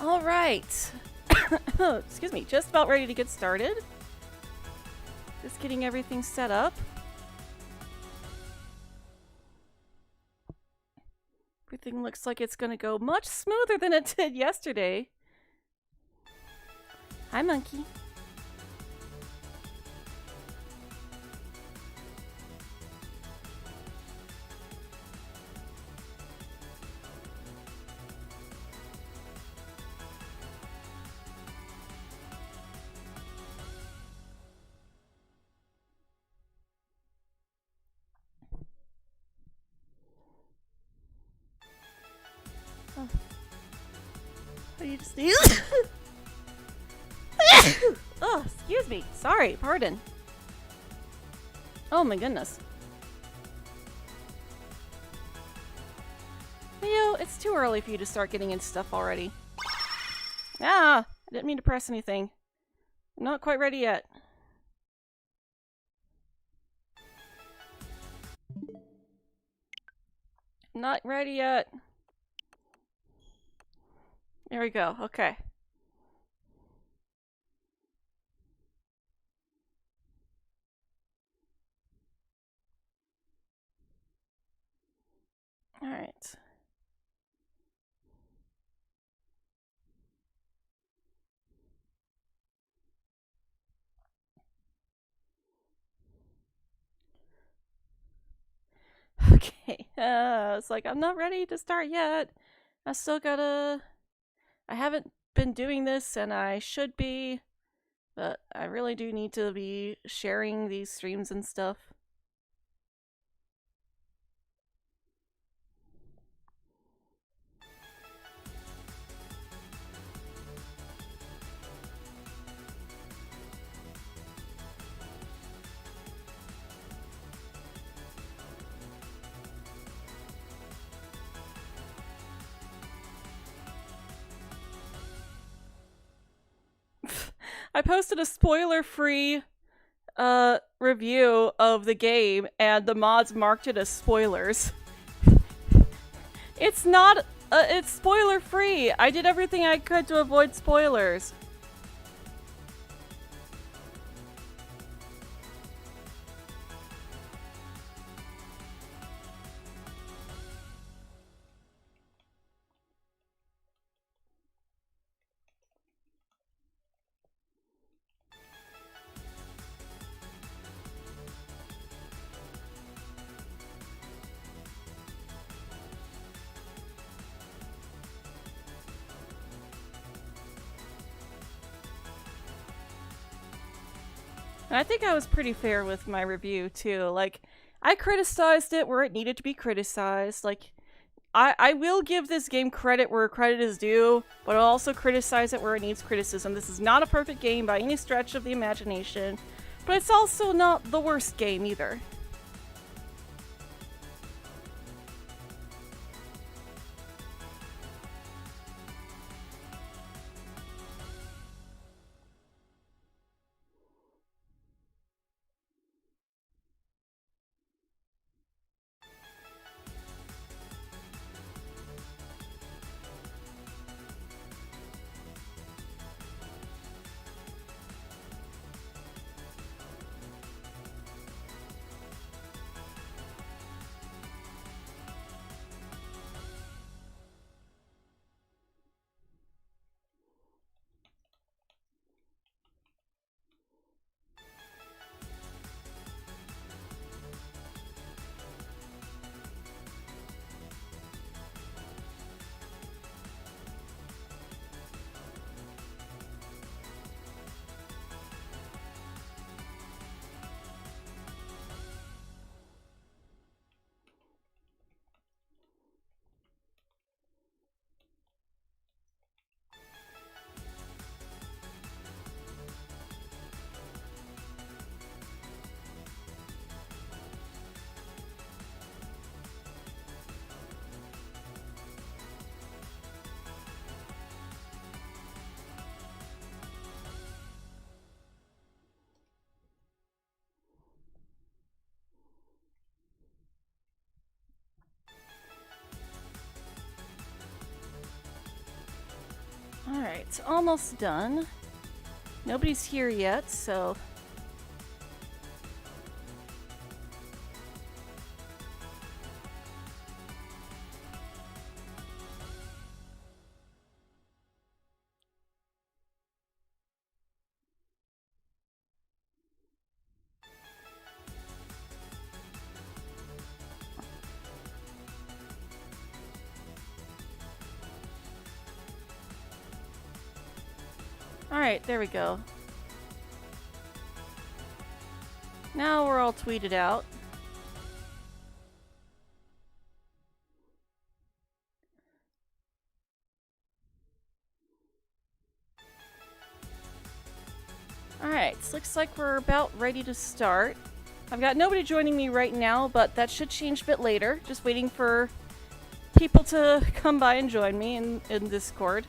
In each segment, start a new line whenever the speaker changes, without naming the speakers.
All right. Excuse me. Just about ready to get started. Just getting everything set up. Everything looks like it's going to go much smoother than it did yesterday. Hi, monkey. Oh. What do you just need? Oh, excuse me. Sorry, pardon. Oh my goodness. Leo, it's too early for you to start getting into stuff already. Ah, I didn't mean to press anything. I'm not quite ready yet. Not ready yet. There we go. Okay. All right. Okay. It's like I'm not ready to start yet. I still gotta. I haven't been doing this, and I should be, but I really do need to be sharing these streams and stuff. I posted a spoiler-free review of the game, and the mods marked it as spoilers. It's not. It's spoiler-free. I did everything I could to avoid spoilers. And I think I was pretty fair with my review, too. Like, I criticized it where it needed to be criticized. Like, I will give this game credit where credit is due, but I'll also criticize it where it needs criticism. This is not a perfect game by any stretch of the imagination, but it's also not the worst game either. Alright, it's almost done. Nobody's here yet, so... Alright, there we go. Now we're all tweeted out. Alright, so looks like we're about ready to start. I've got nobody joining me right now, but that should change a bit later. Just waiting for people to come by and join me in Discord.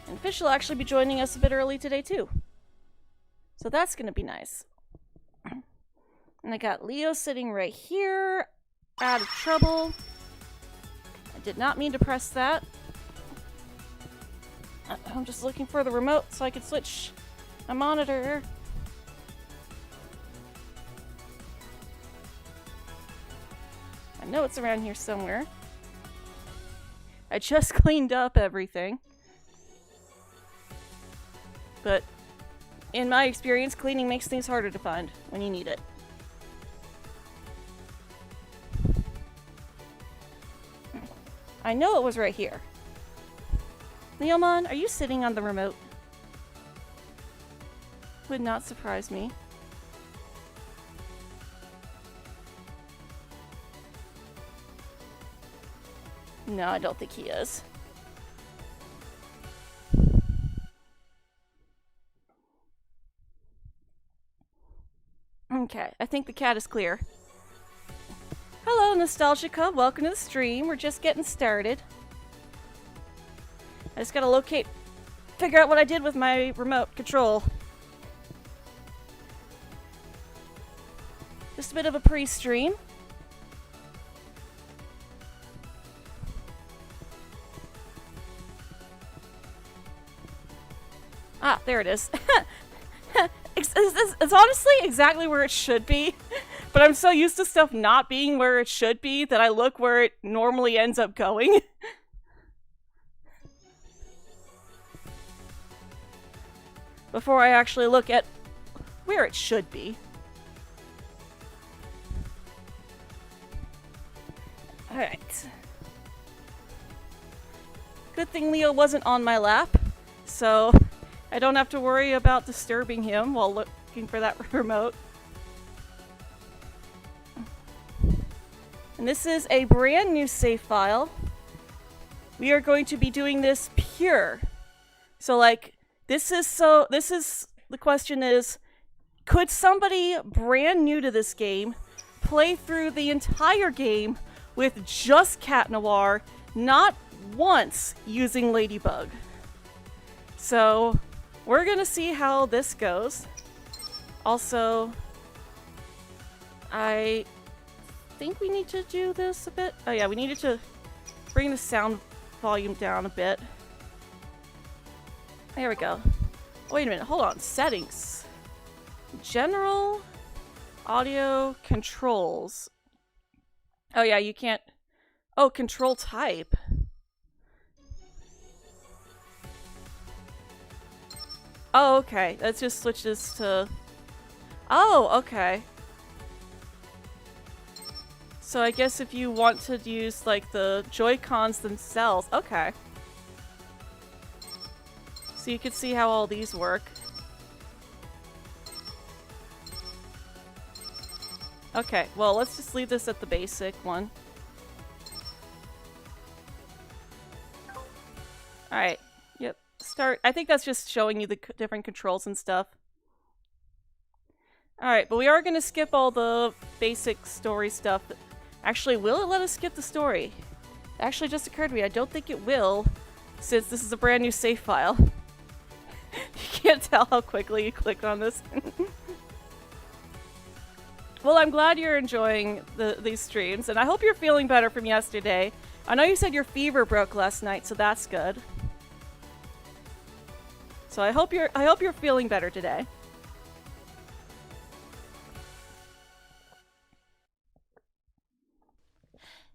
And Fish will actually be joining us a bit early today, too. So that's going to be nice. And I got Leo sitting right here, out of trouble. I did not mean to press that. I'm just looking for the remote so I can switch my monitor. I know it's around here somewhere. I just cleaned up everything. But in my experience, cleaning makes things harder to find when you need it. I know it was right here. Leomon, are you sitting on the remote? Would not surprise me. No, I don't think he is. Okay, I think the cat is clear. Hello, Nostalgica. Welcome to the stream. We're just getting started. I just gotta figure out what I did with my remote control. Just a bit of a pre-stream. Ah, there it is. It's honestly exactly where it should be, but I'm so used to stuff not being where it should be that I look where it normally ends up going. Before I actually look at where it should be. Alright. Good thing Leo wasn't on my lap, so I don't have to worry about disturbing him while looking for that remote. And this is a brand new save file. We are going to be doing this pure. So like, the question is, could somebody brand new to this game play through the entire game with just Cat Noir, not once using Ladybug? So we're gonna see how this goes. Also, I think we need to do this a bit. Oh yeah, we needed to bring the sound volume down a bit. There we go. Wait a minute, hold on. Settings. General audio controls. Oh yeah, you can't... Oh, control type. Oh, okay. Let's just switch this to... Oh, okay. So I guess if you want to use, like, the Joy-Cons themselves... Okay. So you can see how all these work. Okay, well, let's just leave this at the basic one. Alright. Yep. Start. I think that's just showing you the different controls and stuff. Alright, but we are going to skip all the basic story stuff. Actually, will it let us skip the story? It actually just occurred to me, I don't think it will, since this is a brand new save file. You can't tell how quickly you clicked on this. Well, I'm glad you're enjoying these streams, and I hope you're feeling better from yesterday. I know you said your fever broke last night, so that's good. So I hope you're feeling better today.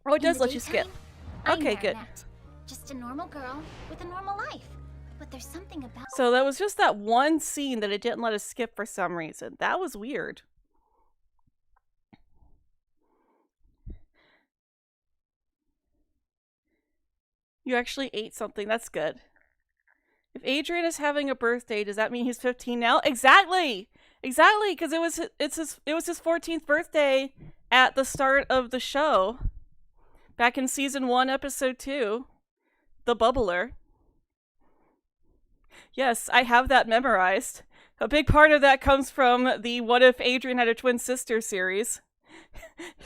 Oh, it does let you skip. Okay, good.
Just a normal girl with a normal life. But there's something about...
So that was just that one scene that it didn't let us skip for some reason. That was weird. You actually ate something. That's good. If Adrian is having a birthday, does that mean he's 15 now? Exactly! Exactly, because it was his 14th birthday at the start of the show. Back in season 1, episode 2. The Bubbler. Yes, I have that memorized. A big part of that comes from the What If Adrian Had a Twin Sister series.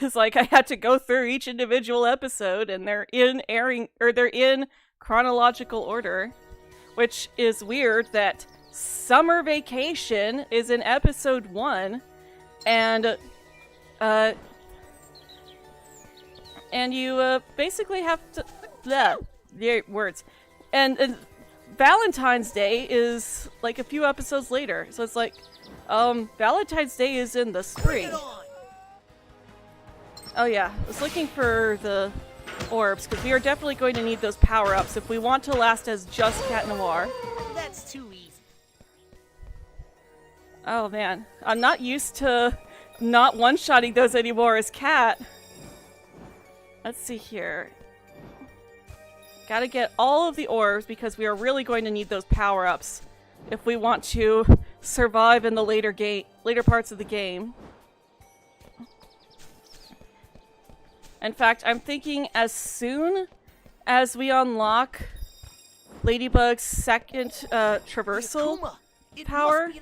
It's like I had to go through each individual episode, and they're in chronological order, which is weird that Summer Vacation is in episode 1, and you basically have to words, and Valentine's Day is like a few episodes later, so it's like Valentine's Day is in the spring. Oh yeah, I was looking for the orbs, because we are definitely going to need those power-ups if we want to last as just Cat Noir.
That's too easy.
Oh man, I'm not used to not one-shotting those anymore as Cat. Let's see here. Gotta get all of the orbs, because we are really going to need those power-ups if we want to survive in the later parts of the game. In fact, I'm thinking as soon as we unlock Ladybug's second traversal power,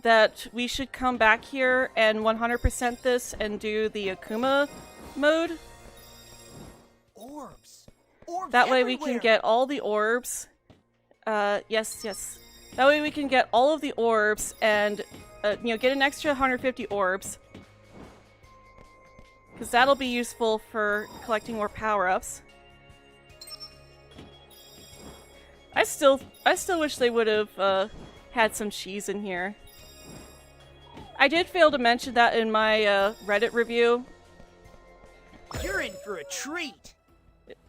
that we should come back here and 100% this and do the Akuma mode.
Orbs
that way
everywhere.
We can get all the orbs. Yes. That way we can get all of the orbs and, get an extra 150 orbs. Because that'll be useful for collecting more power-ups. I still wish they would have had some cheese in here. I did fail to mention that in my Reddit review.
You're in for a treat.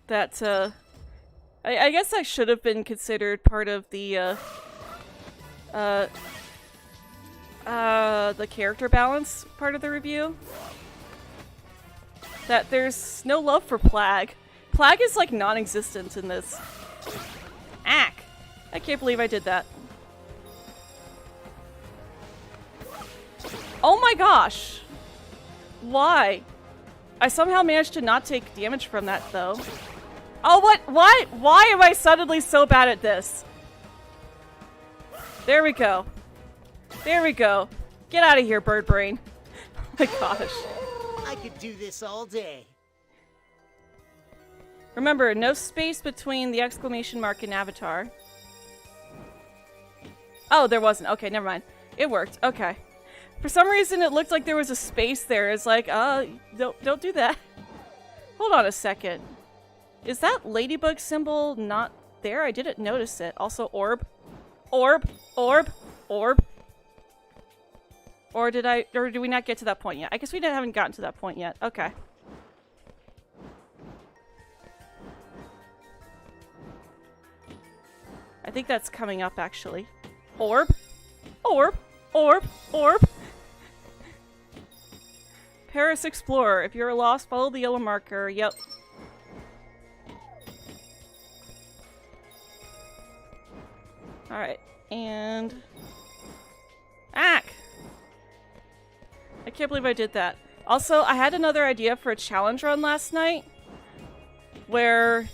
That I guess I should have been considered part of the character balance part of the review. That there's no love for Plag. Plag is like non-existent in this. Ack! I can't believe I did that. Oh my gosh! Why? I somehow managed to not take damage from that though. Oh what? Why am I suddenly so bad at this? There we go. There we go. Get out of here, bird brain. Oh my gosh.
I could do this all day.
Remember, no space between the exclamation mark and avatar. Oh, there wasn't. Okay, never mind. It worked. Okay. For some reason, it looked like there was a space there. It's like, don't do that. Hold on a second. Is that ladybug symbol not there? I didn't notice it. Also, orb. Orb. Orb. Orb. Or did we not get to that point yet? I guess we haven't gotten to that point yet. Okay. I think that's coming up, actually. Orb. Orb. Orb. Orb. Paris Explorer. If you're lost, follow the yellow marker. Yep. Alright. And... Ack! I can't believe I did that. Also, I had another idea for a challenge run last night, where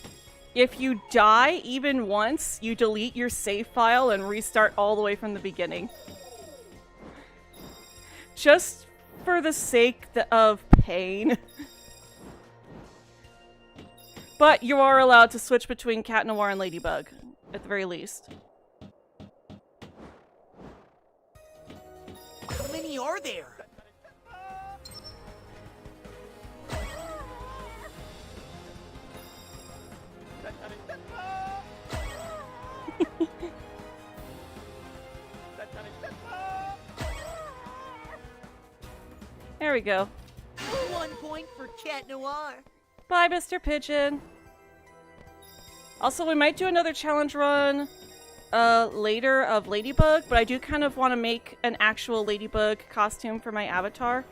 if you die even once, you delete your save file and restart all the way from the beginning. Just for the sake of pain. But you are allowed to switch between Cat Noir and Ladybug, at the very least.
How many are there?
There we go.
1 point for Cat Noir.
Bye, Mr. Pigeon. Also, we might do another challenge run later of Ladybug, but I do kind of want to make an actual Ladybug costume for my avatar.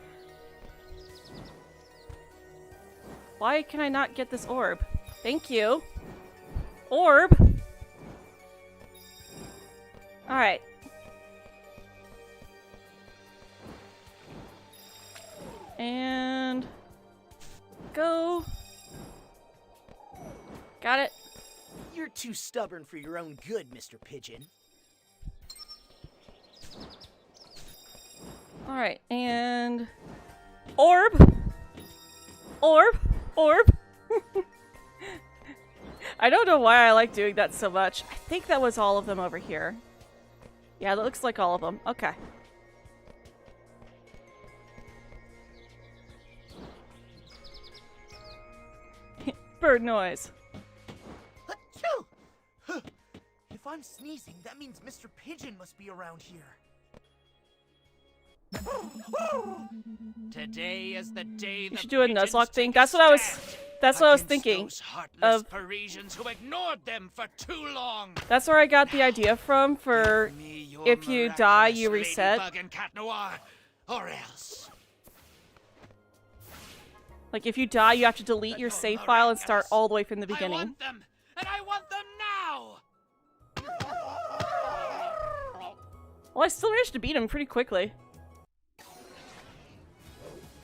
Why can I not get this orb? Thank you. Orb! Alright. And... go. Got it.
You're too stubborn for your own good, Mr. Pigeon.
Alright, and... orb! Orb! Orb! I don't know why I like doing that so much. I think that was all of them over here. Yeah, that looks like all of them. Okay. Bird noise.
Achoo! If I'm sneezing, that means Mr. Pigeon must be around here.
Today is the day
You should do a Nuzlocke thing. That's what I was thinking of.
Parisians who ignored them for too long.
That's where I got the idea from for if you die, you reset.
Ladybug and Cat Noir, or else.
Like if you die, you have to delete your save file and start all the way from the
I
beginning.
want them, and I want them now.
Well, I still managed to beat him pretty quickly.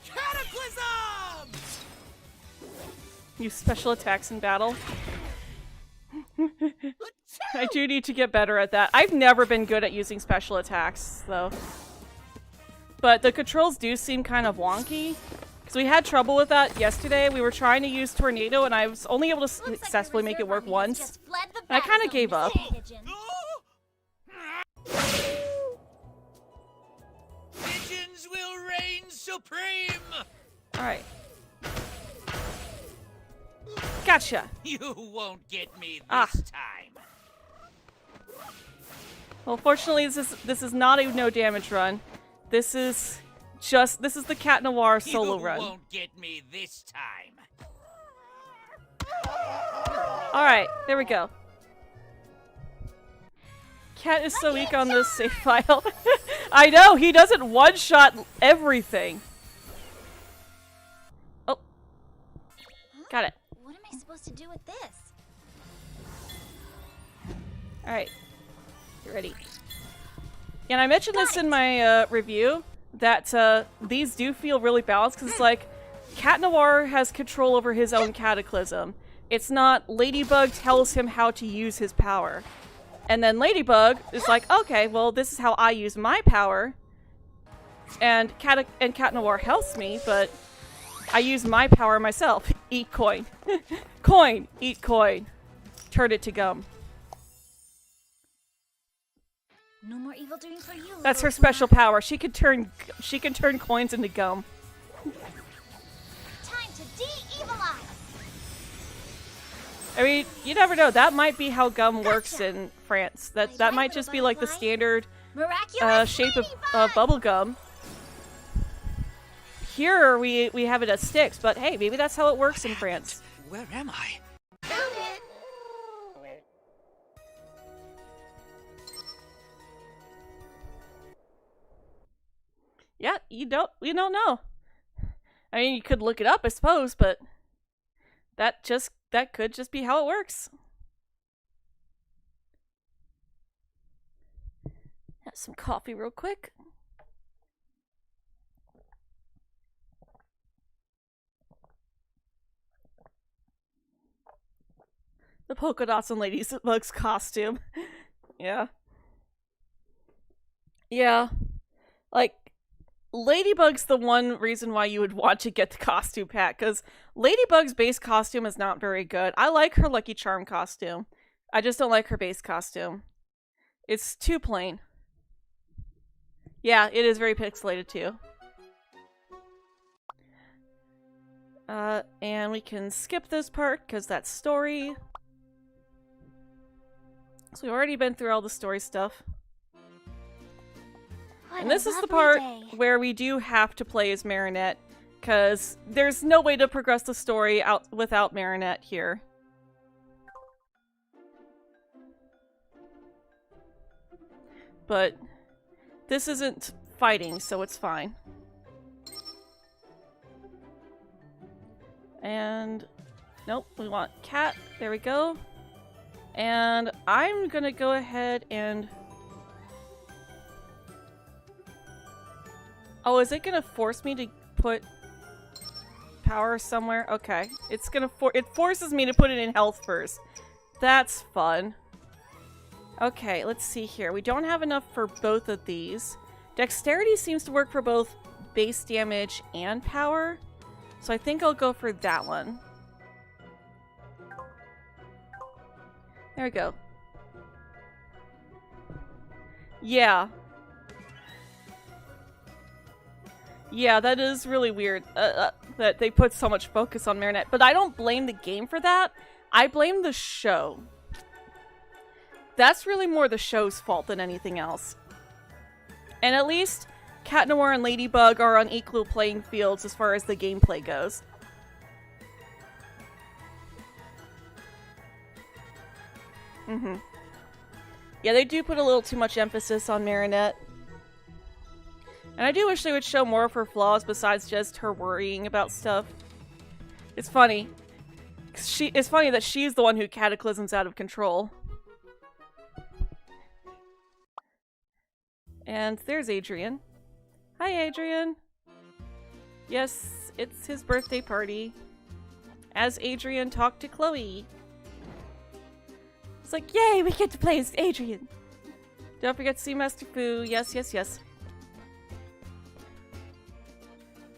Cataclysm!
Use special attacks in battle. I do need to get better at that. I've never been good at using special attacks, though. But the controls do seem kind of wonky. Because we had trouble with that yesterday. We were trying to use Tornado, and I was only able to successfully make it work once. And I kind of gave up.
Pigeons will reign supreme.
Alright. Gotcha!
You won't get me this
Ah.
time.
Well, fortunately, this is not a no damage run. This is the Cat Noir solo
you
run.
won't get me this time.
Alright, there we go. Cat is so weak on this save file. I know, he doesn't one-shot everything. Oh. Got it.
What am I supposed to do with this?
Alright. Get ready. And I mentioned this in my review, that these do feel really balanced, because it's like, Cat Noir has control over his own cataclysm. It's not Ladybug tells him how to use his power. And then Ladybug is like, okay, well, this is how I use my power. And Cat Noir helps me, but I use my power myself. Eat coin. Coin! Eat coin. Turn it to gum.
No more evil doing for you.
That's her
little
special
Puma.
power. She can turn coins into gum.
Time to de-evilize.
I mean, you never know. That might be how gum works in France. That might just be like the standard
Miraculous
shape of
ladybug!
bubble gum. Here we have it as sticks, but hey, maybe that's how it works in France.
Where am I?
Yeah, you don't know. I mean, you could look it up, I suppose, but that could just be how it works. Have some coffee real quick. The polka dots on Ladybug's costume. Yeah. Yeah. Like, Ladybug's the one reason why you would want to get the costume pack, because Ladybug's base costume is not very good. I like her Lucky Charm costume. I just don't like her base costume. It's too plain. Yeah, it is very pixelated too. And we can skip this part, because that's story. So we've already been through all the story stuff. And this is the part where we do have to play as Marinette, because there's no way to progress the story out without Marinette here. But this isn't fighting, so it's fine. And nope, we want cat. There we go. And I'm gonna go ahead and... Oh, is it gonna force me to put power somewhere? Okay. It's gonna it forces me to put it in health first. That's fun. Okay, let's see here. We don't have enough for both of these. Dexterity seems to work for both base damage and power. So I think I'll go for that one. There we go. Yeah. Yeah, that is really weird that they put so much focus on Marinette. But I don't blame the game for that. I blame the show. That's really more the show's fault than anything else. And at least Cat Noir and Ladybug are on equal playing fields as far as the gameplay goes. Yeah, they do put a little too much emphasis on Marinette. And I do wish they would show more of her flaws besides just her worrying about stuff. It's funny. It's funny that she's the one who cataclysms out of control. And there's Adrian. Hi, Adrian. Yes, it's his birthday party. As Adrian talked to Chloe. It's like, yay, we get to play as Adrian. Don't forget to see Master Fu. Yes, yes, yes.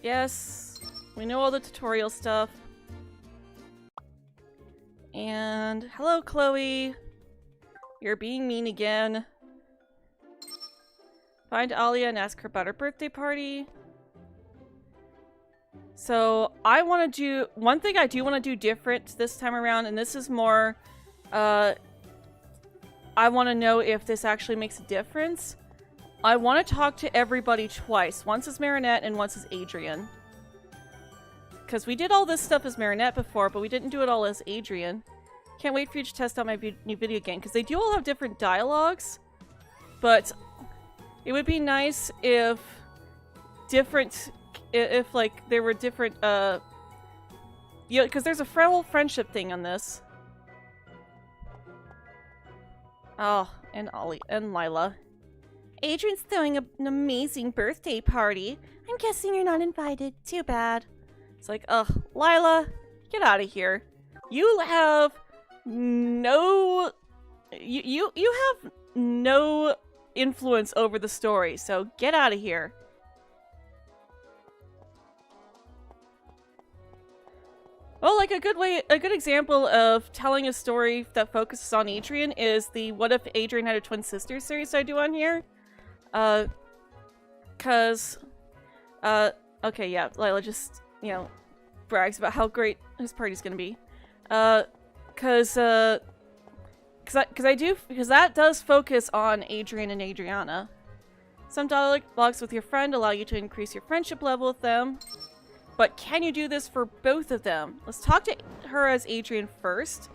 Yes, we know all the tutorial stuff. And hello, Chloe. You're being mean again. Find Alia and ask her about her birthday party. So I want to do one thing I do want to do different this time around, and this is more I want to know if this actually makes a difference. I want to talk to everybody twice. Once as Marinette and once as Adrian. Because we did all this stuff as Marinette before, but we didn't do it all as Adrian. Can't wait for you to test out my new video game, because they do all have different dialogues. But it would be nice if like there were different yeah, because there's a whole friendship thing on this. Oh, and Ollie and Lila. Adrian's throwing an amazing birthday party. I'm guessing you're not invited. Too bad. It's like, ugh, Lila, get out of here. You have no... You have no influence over the story, so get out of here. Well, like a good example of telling a story that focuses on Adrian is the What If Adrian Had a Twin Sister series I do on here. Okay, yeah, Lila just, you know, brags about how great his party's gonna be. Because that does focus on Adrian and Adriana. Some dialogues with your friend allow you to increase your friendship level with them. But can you do this for both of them? Let's talk to her as Adrian first.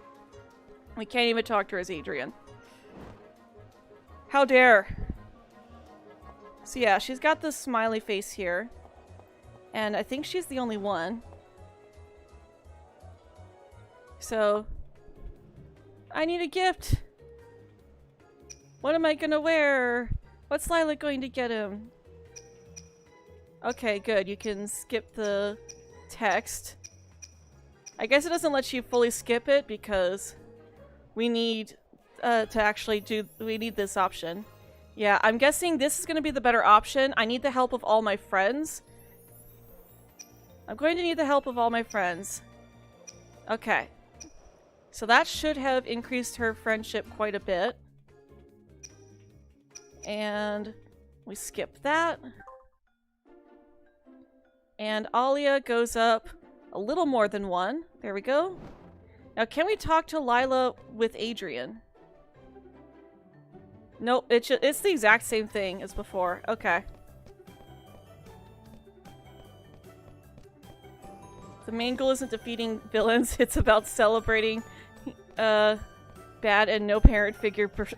We can't even talk to her as Adrian. How dare. So yeah, she's got this smiley face here. And I think she's the only one. So, I need a gift. What am I gonna wear? What's Lila going to get him? Okay, good. You can skip the text. I guess it doesn't let you fully skip it because we need we need this option. Yeah, I'm guessing this is going to be the better option. I need the help of all my friends. I'm going to need the help of all my friends. Okay. So that should have increased her friendship quite a bit. And we skip that. And Alia goes up a little more than one. There we go. Now, can we talk to Lila with Adrian? Nope, it's the exact same thing as before. Okay. The main goal isn't defeating villains, it's about celebrating bad and no parent figure birthday.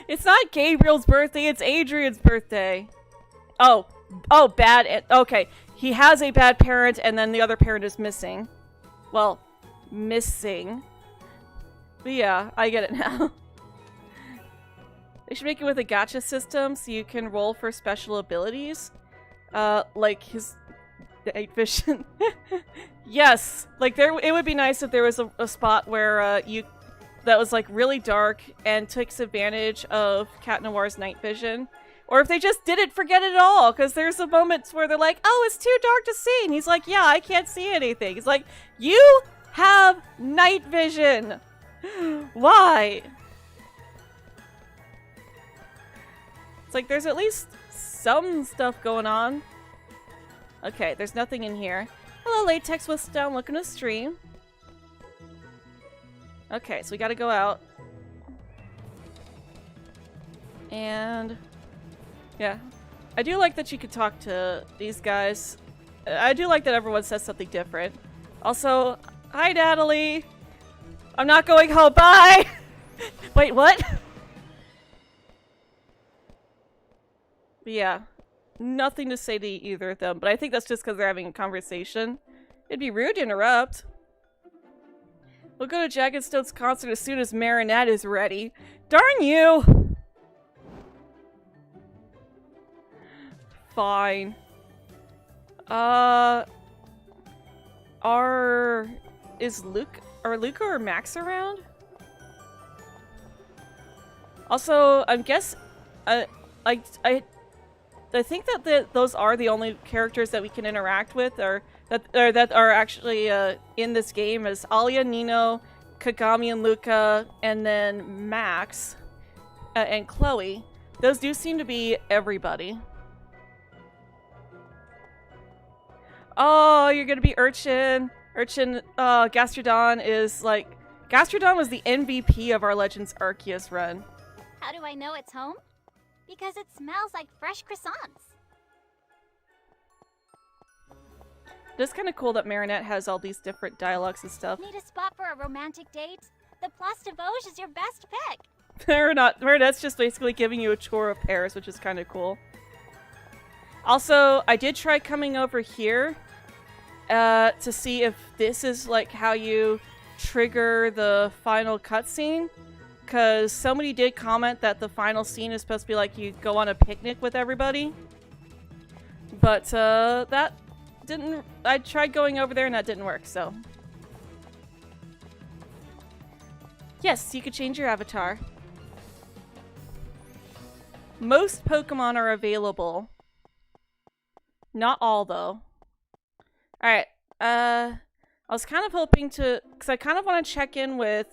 It's not Gabriel's birthday, it's Adrian's birthday. Oh, bad. Okay, he has a bad parent and then the other parent is missing. Well, missing. But yeah, I get it now. They should make it with a gacha system so you can roll for special abilities. Like his night vision. Yes, like it would be nice if there was a spot where that was like really dark and takes advantage of Cat Noir's night vision. Or if they just didn't forget it at all, because there's some moments where they're like, oh, it's too dark to see. And he's like, yeah, I can't see anything. He's like, you have night vision. Why? It's like there's at least some stuff going on. Okay, there's nothing in here. Hello, Latex was down looking to stream. Okay, so we gotta go out. And yeah. I do like that you could talk to these guys. I do like that everyone says something different. Also, hi Natalie! I'm not going home, bye! Wait, what? But yeah. Nothing to say to either of them, but I think that's just because they're having a conversation. It'd be rude to interrupt. We'll go to Jagged Stone's concert as soon as Marinette is ready. Darn you! Fine. Are Luca or Max around? Also, I think that those are the only characters that we can interact with, or that are actually in this game, is Alia, Nino, Kagami, and Luca, and then Max and Chloe. Those do seem to be everybody. Oh, you're gonna be Urchin. Gastrodon is like... Gastrodon was the MVP of our Legends Arceus run.
How do I know it's home? Because it smells like fresh croissants.
It's kind of cool that Marinette has all these different dialogues and stuff.
Need a spot for a romantic date? The Place de Vosges is your best pick.
Marinette's just basically giving you a tour of Paris, which is kind of cool. Also, I did try coming over here to see if this is like how you trigger the final cutscene. Because somebody did comment that the final scene is supposed to be like you go on a picnic with everybody. But that didn't... I tried going over there and that didn't work, so... Yes, you could change your avatar. Most Pokemon are available. Not all, though. Alright, I was kind of hoping to... Because I kind of want to check in with...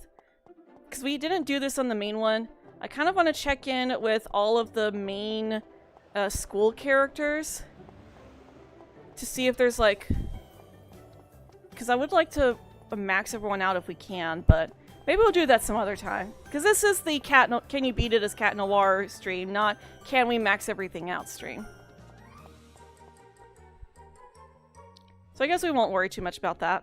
Because we didn't do this on the main one. I kind of want to check in with all of the main school characters. To see if there's like... Because I would like to max everyone out if we can, but... Maybe we'll do that some other time. Because this is the Can You Beat It as Cat Noir stream, not Can We Max Everything Out stream. So I guess we won't worry too much about that.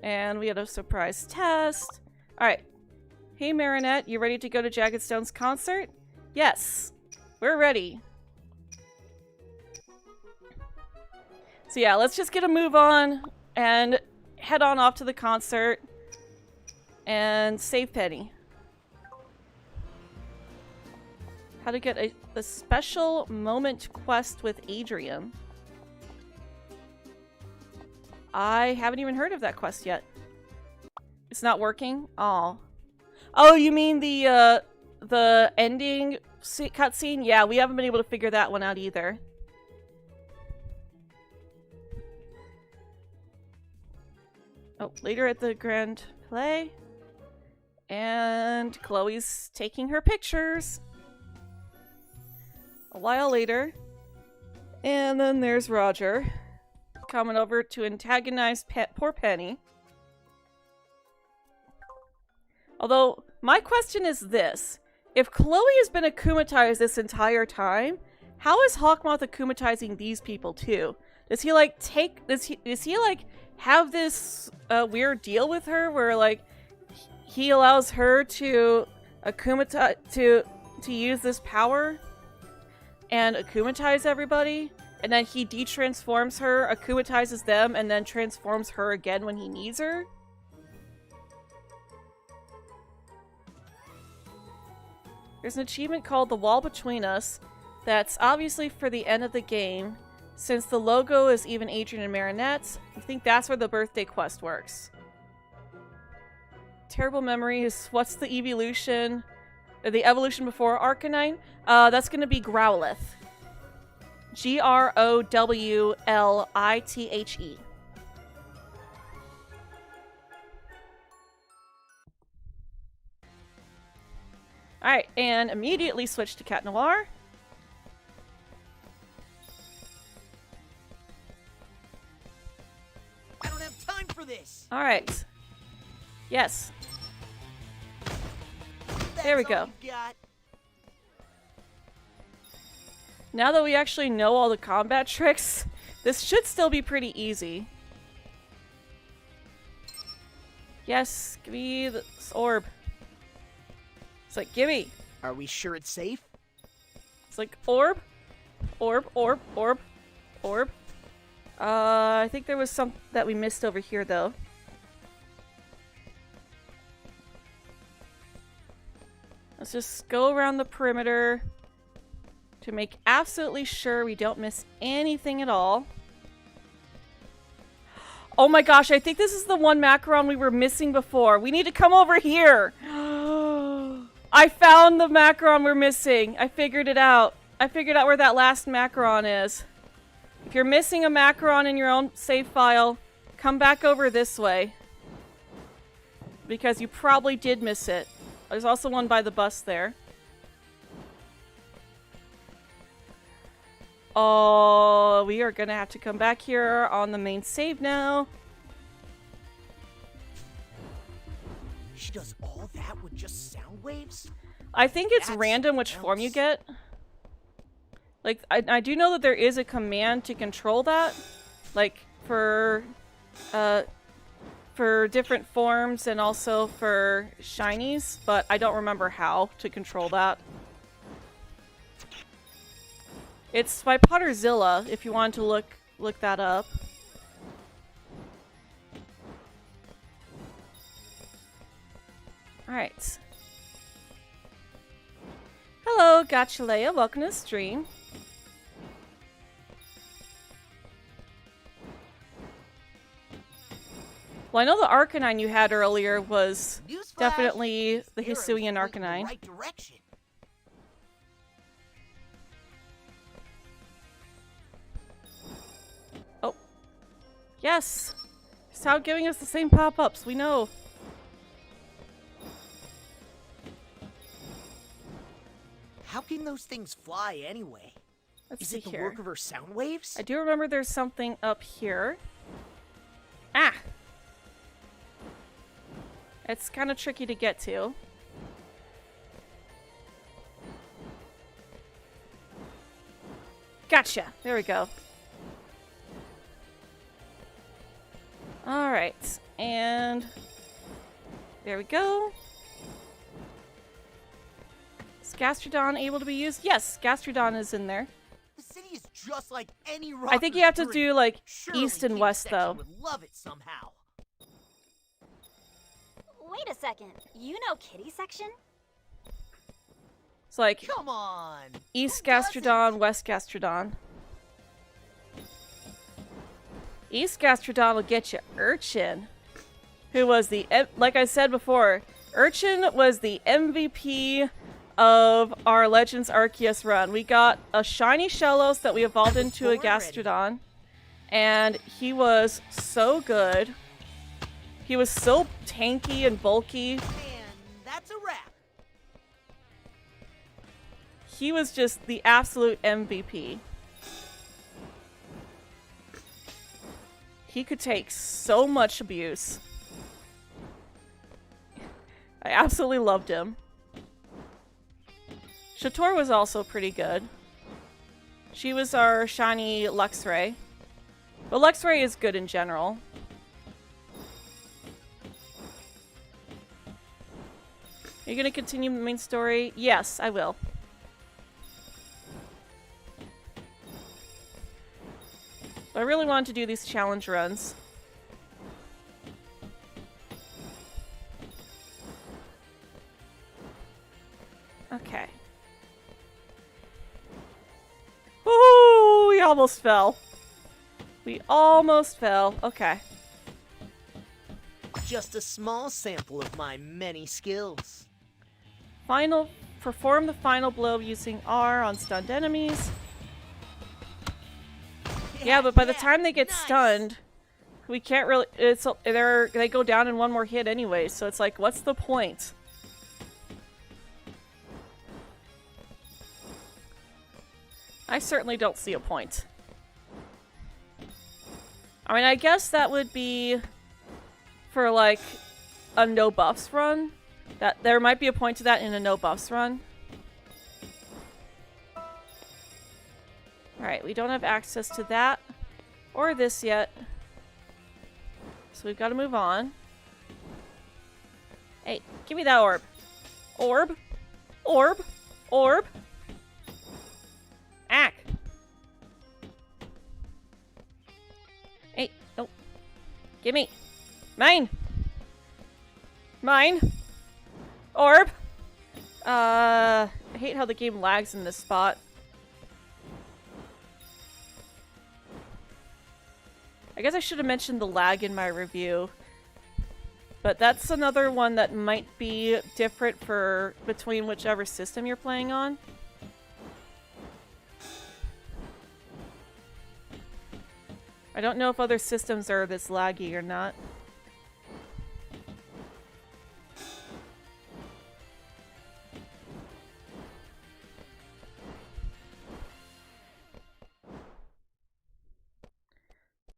And we had a surprise test. Alright. Hey Marinette, you ready to go to Jagged Stone's concert? Yes. We're ready. So yeah, let's just get a move on and head on off to the concert. And save Penny. How to get a special moment quest with Adrian. I haven't even heard of that quest yet. It's not working? Aw. Oh, you mean the ending cutscene? Yeah, we haven't been able to figure that one out either. Oh, later at the Grand Play. And Chloe's taking her pictures. A while later. And then there's Roger. Coming over to antagonize poor Penny. Although, my question is this. If Chloe has been akumatized this entire time, how is Hawkmoth akumatizing these people too? Does he like does he like have this weird deal with her where like he allows her to to use this power and akumatize everybody, and then he de-transforms her, akumatizes them, and then transforms her again when he needs her? There's an achievement called The Wall Between Us that's obviously for the end of the game. Since the logo is even Adrian and Marinette, I think that's where the birthday quest works. Terrible memories. What's the evolution? The evolution before Arcanine? That's gonna be Growlithe. Growlithe. Alright, and immediately switch to Cat Noir.
I don't have time for this.
Alright. Yes. There we go. Now that we actually know all the combat tricks, this should still be pretty easy. Yes, give me this orb. It's like, gimme.
Are we sure it's safe?
It's like, orb. Orb, orb, orb, orb. I think there was some that we missed over here, though. Let's just go around the perimeter to make absolutely sure we don't miss anything at all. Oh my gosh, I think this is the one Macaron we were missing before. We need to come over here. I found the Macaron we're missing. I figured it out. I figured out where that last Macaron is. If you're missing a Macaron in your own save file, come back over this way. Because you probably did miss it. There's also one by the bus there. Oh, we are gonna have to come back here on the main save now.
She does all that with just sound waves?
I think it's
That's
random which form you get. Like, I do know that there is a command to control that. Like, for different forms and also for shinies, but I don't remember how to control that. It's by Potterzilla, if you wanted to look that up. Alright. Hello, Gotchalea. Welcome to the stream. Well, I know the Arcanine you had earlier was definitely the Hisuian Arcanine.
Right direction.
Oh. Yes! Stop giving us the same pop-ups, we know.
How can those things fly anyway?
Let's
Is
see
it the
here.
work of her sound waves?
I do remember there's something up here. Ah! It's kind of tricky to get to. Gotcha! There we go. Alright, and there we go. Is Gastrodon able to be used? Yes, Gastrodon is in there.
The city is just like any
I think you have to
Rocker's
do,
dream.
like,
Surely
east and
King's
west,
section
though.
Would love it somehow.
Wait a second. You know Kitty section?
It's like
Come on.
East
Who doesn't?
Gastrodon, West Gastrodon. East Gastrodon will get you Urchin, who was the, like I said before, Urchin was the MVP of our Legends Arceus run. We got a shiny Shellos that we evolved into a Gastrodon, and he was so good. He was so tanky and bulky.
And that's a wrap.
He was just the absolute MVP. He could take so much abuse. I absolutely loved him. Shator was also pretty good. She was our shiny Luxray. But Luxray is good in general. Are you gonna continue the main story? Yes, I will. I really wanted to do these challenge runs. Okay. Ooh, we almost fell. We almost fell. Okay.
Just a small sample of my many skills.
Perform the final blow using R on stunned enemies. Yeah, but by the time they get stunned, we can't really. They go down in one more hit anyway. So it's like, what's the point? I certainly don't see a point. I mean, I guess that would be for like a no buffs run. That there might be a point to that in a no buffs run. Alright, we don't have access to that or this yet. So we've got to move on. Hey, give me that orb. Orb? Orb? Orb? Ack! Hey, no. Gimme! Mine! Mine! Orb! I hate how the game lags in this spot. I guess I should have mentioned the lag in my review. But that's another one that might be different for between whichever system you're playing on. I don't know if other systems are this laggy or not.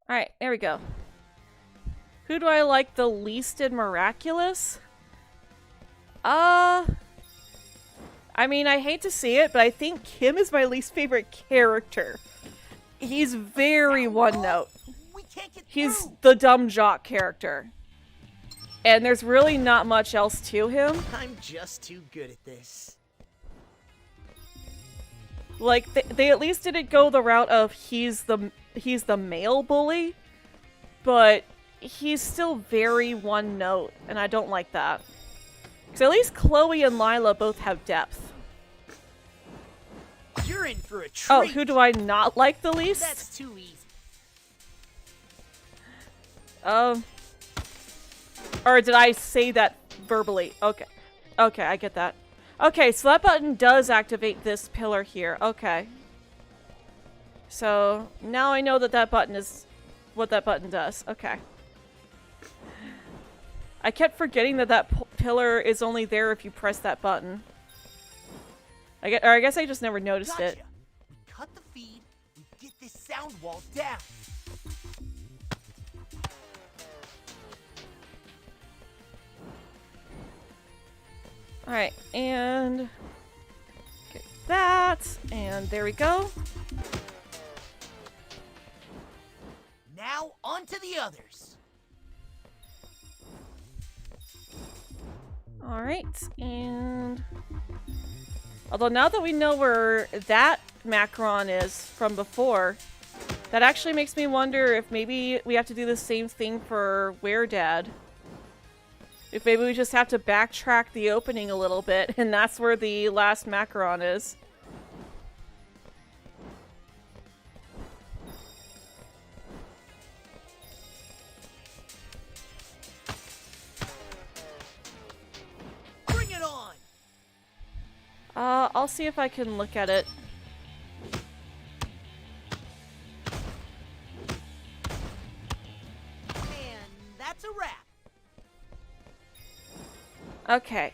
Alright, there we go. Who do I like the least in Miraculous? I mean, I hate to see it, but I think Kim is my least favorite character. He's very one note. He's the dumb jock character. And there's really not much else to him.
I'm just too good at this.
Like, they at least didn't go the route of he's the male bully, but he's still very one note, and I don't like that. Because at least Chloe and Lila both have depth.
You're in for a treat.
Oh, who do I not like the least?
That's too easy.
Or did I say that verbally? Okay. Okay, I get that. Okay, so that button does activate this pillar here. Okay. So, now I know that that button is what that button does. Okay. I kept forgetting that that pillar is only there if you press that button. I guess I just never noticed
Gotcha.
it.
We cut the feed, we get this sound wall down.
Alright, and get that, and there we go.
Now, on to the others.
Alright, and... although now that we know where that Macron is from before, that actually makes me wonder if maybe we have to do the same thing for Weredad. If maybe we just have to backtrack the opening a little bit, and that's where the last Macron is.
Bring it on!
I'll see if I can look at it.
And that's a wrap.
Okay,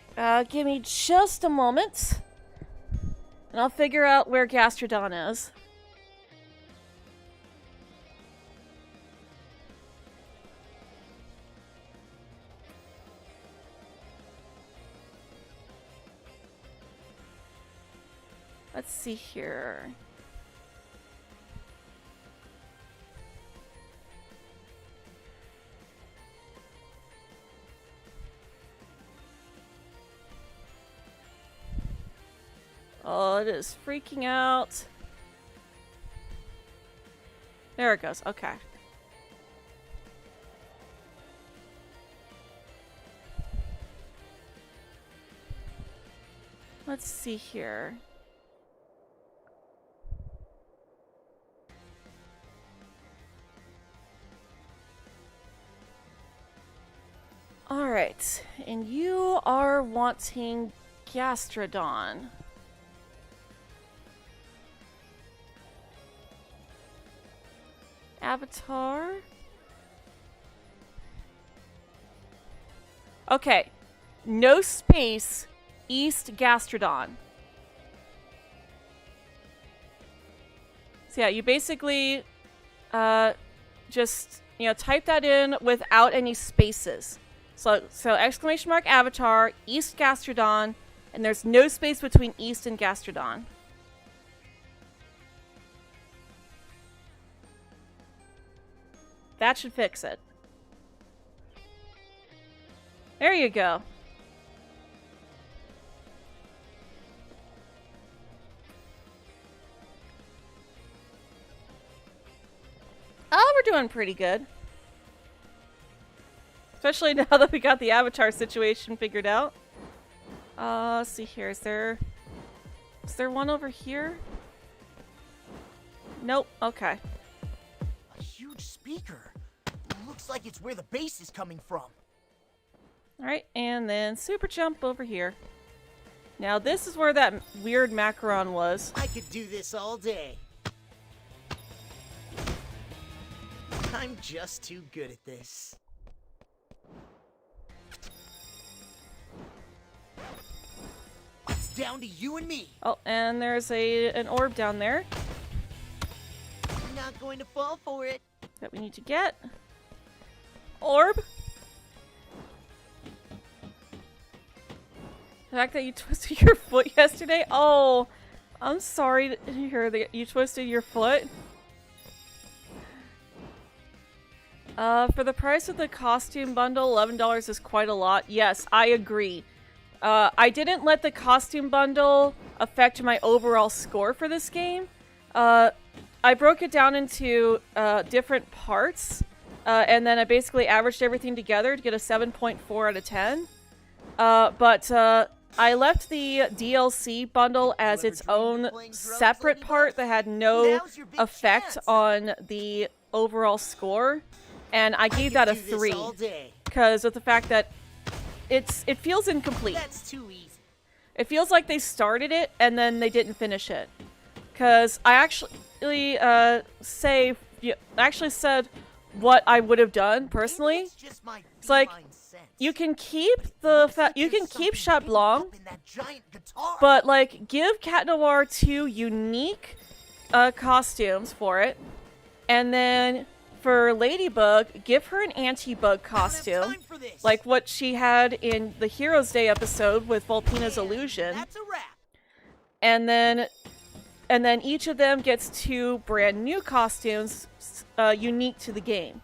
give me just a moment, and I'll figure out where Gastrodon is. Let's see here. Oh, it is freaking out. There it goes. Okay. Let's see here. Alright, and you are wanting Gastrodon. Avatar? Okay, no space, East Gastrodon. So yeah, you basically just, you know, type that in without any spaces. So exclamation mark Avatar, East Gastrodon, and there's no space between East and Gastrodon. That should fix it. There you go. Oh, we're doing pretty good. Especially now that we got the Avatar situation figured out. Let's see here. Is there one over here? Nope. Okay.
A huge speaker. Looks like it's where the bass is coming from.
Alright, and then super jump over here. Now this is where that weird macaron was.
I could do this all day. I'm just too good at this.
It's down to you and me.
Oh, and there's an orb down there
I'm not going to fall for it.
that we need to get. Orb? The fact that you twisted your foot yesterday? Oh, I'm sorry to hear that you twisted your foot. For the price of the costume bundle, $11 is quite a lot. Yes, I agree. I didn't let the costume bundle affect my overall score for this game. I broke it down into different parts, and then I basically averaged everything together to get a 7.4 out of 10. But I left the DLC bundle as its own separate part that had no effect on the overall score. And I gave that a 3 because of the fact that it feels incomplete.
That's too easy.
It feels like they started it and then they didn't finish it. Because I actually said what I would have done personally. It's like you can keep Chat Blanc, but like give Cat Noir 2 unique costumes for it, and then for Ladybug, give her an anti-bug costume, like what she had in the Heroes Day episode with Volpina's Illusion.
That's a wrap.
And then each of them gets 2 brand new costumes unique to the game.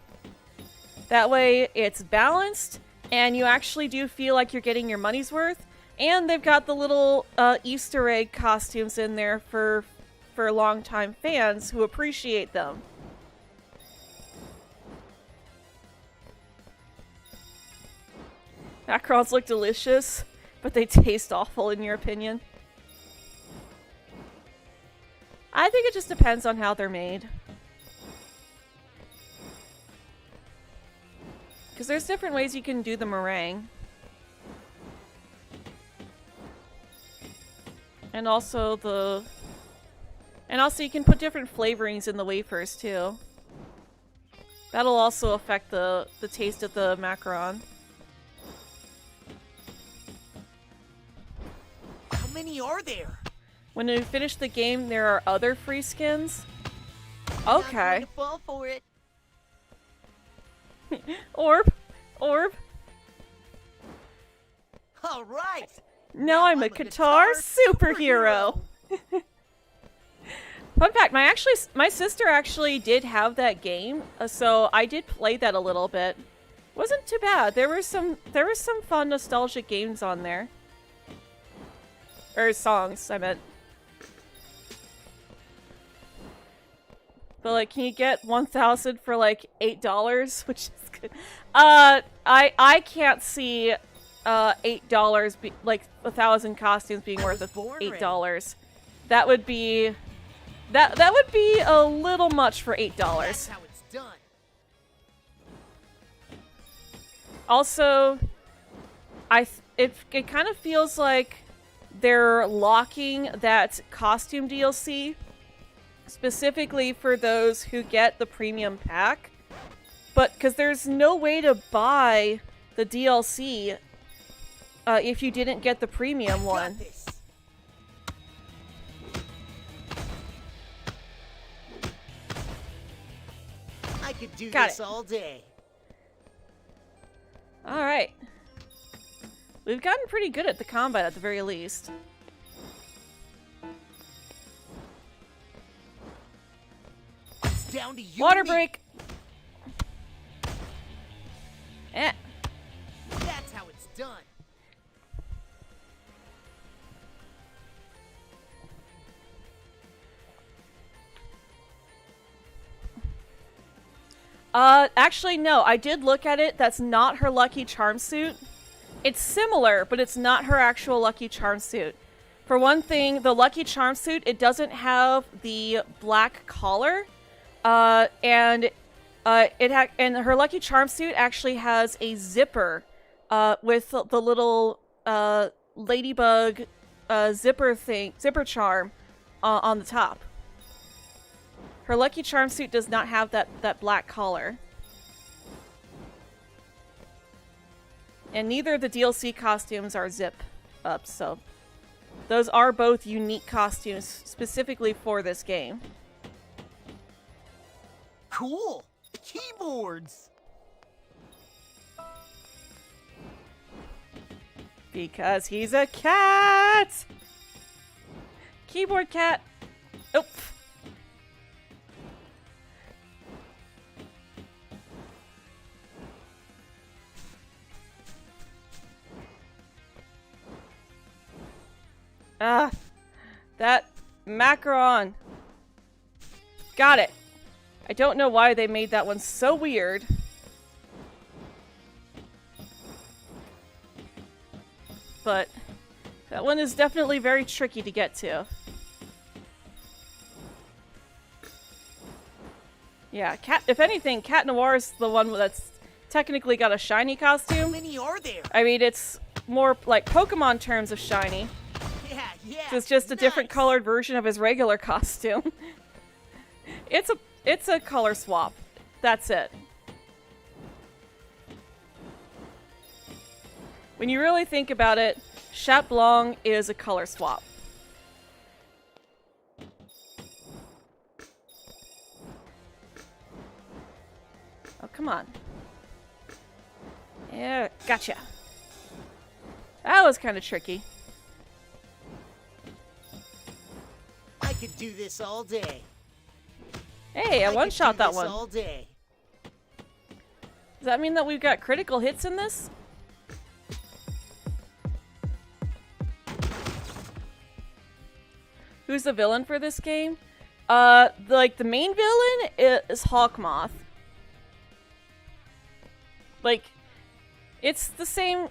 That way it's balanced, and you actually do feel like you're getting your money's worth. And they've got the little Easter egg costumes in there for longtime fans who appreciate them. Macarons look delicious, but they taste awful in your opinion. I think it just depends on how they're made. Because there's different ways you can do the meringue. And also you can put different flavorings in the wafers too. That'll also affect the taste of the macaron.
How many are there?
When you finish the game, there are other free skins.
I'm not
Okay.
going to fall for it.
Orb.
All right.
Now I'm a guitar superhero. Fun fact, my sister actually did have that game, so I did play that a little bit. Wasn't too bad. There were some fun nostalgic games on there. Or songs, I meant. But like, can you get 1,000 for like $8? Which is good. I can't see $8 be like 1,000 costumes being worth $8. That would be that would be a little much for $8.
That's how it's done.
Also, it kind of feels like they're locking that costume DLC specifically for those who get the premium pack, but because there's no way to buy the DLC if you didn't get the premium one.
I could do
Got
this
it.
all day.
Alright. We've gotten pretty good at the combat at the very least.
It's down to you.
Water
and me.
break! Eh.
That's how it's done.
Actually, no. I did look at it. That's not her Lucky Charm suit. It's similar, but it's not her actual Lucky Charm suit. For one thing, the Lucky Charm suit, it doesn't have the black collar. And her Lucky Charm suit actually has a zipper, with the little, ladybug, zipper charm, on the top. Her Lucky Charm suit does not have that black collar. And neither of the DLC costumes are zip up, so those are both unique costumes specifically for this game.
Cool. Keyboards.
Because he's a cat! Keyboard cat! Oh. Ah, that macaron. Got it. I don't know why they made that one so weird. But that one is definitely very tricky to get to. Yeah, if anything, Cat Noir is the one that's technically got a shiny
How
costume.
many are there?
I mean, it's more like Pokemon terms of shiny.
Yeah.
It's just a different
nice.
colored version of his regular costume. It's a color swap. That's it. When you really think about it, Chat Blanc is a color swap. Oh, come on. Yeah, gotcha. That was kind of tricky.
I could do this all day.
Hey, I one-shot that one.
All day.
Does that mean that we've got critical hits in this? Who's the villain for this game? The main villain is Hawkmoth. Like, it's the same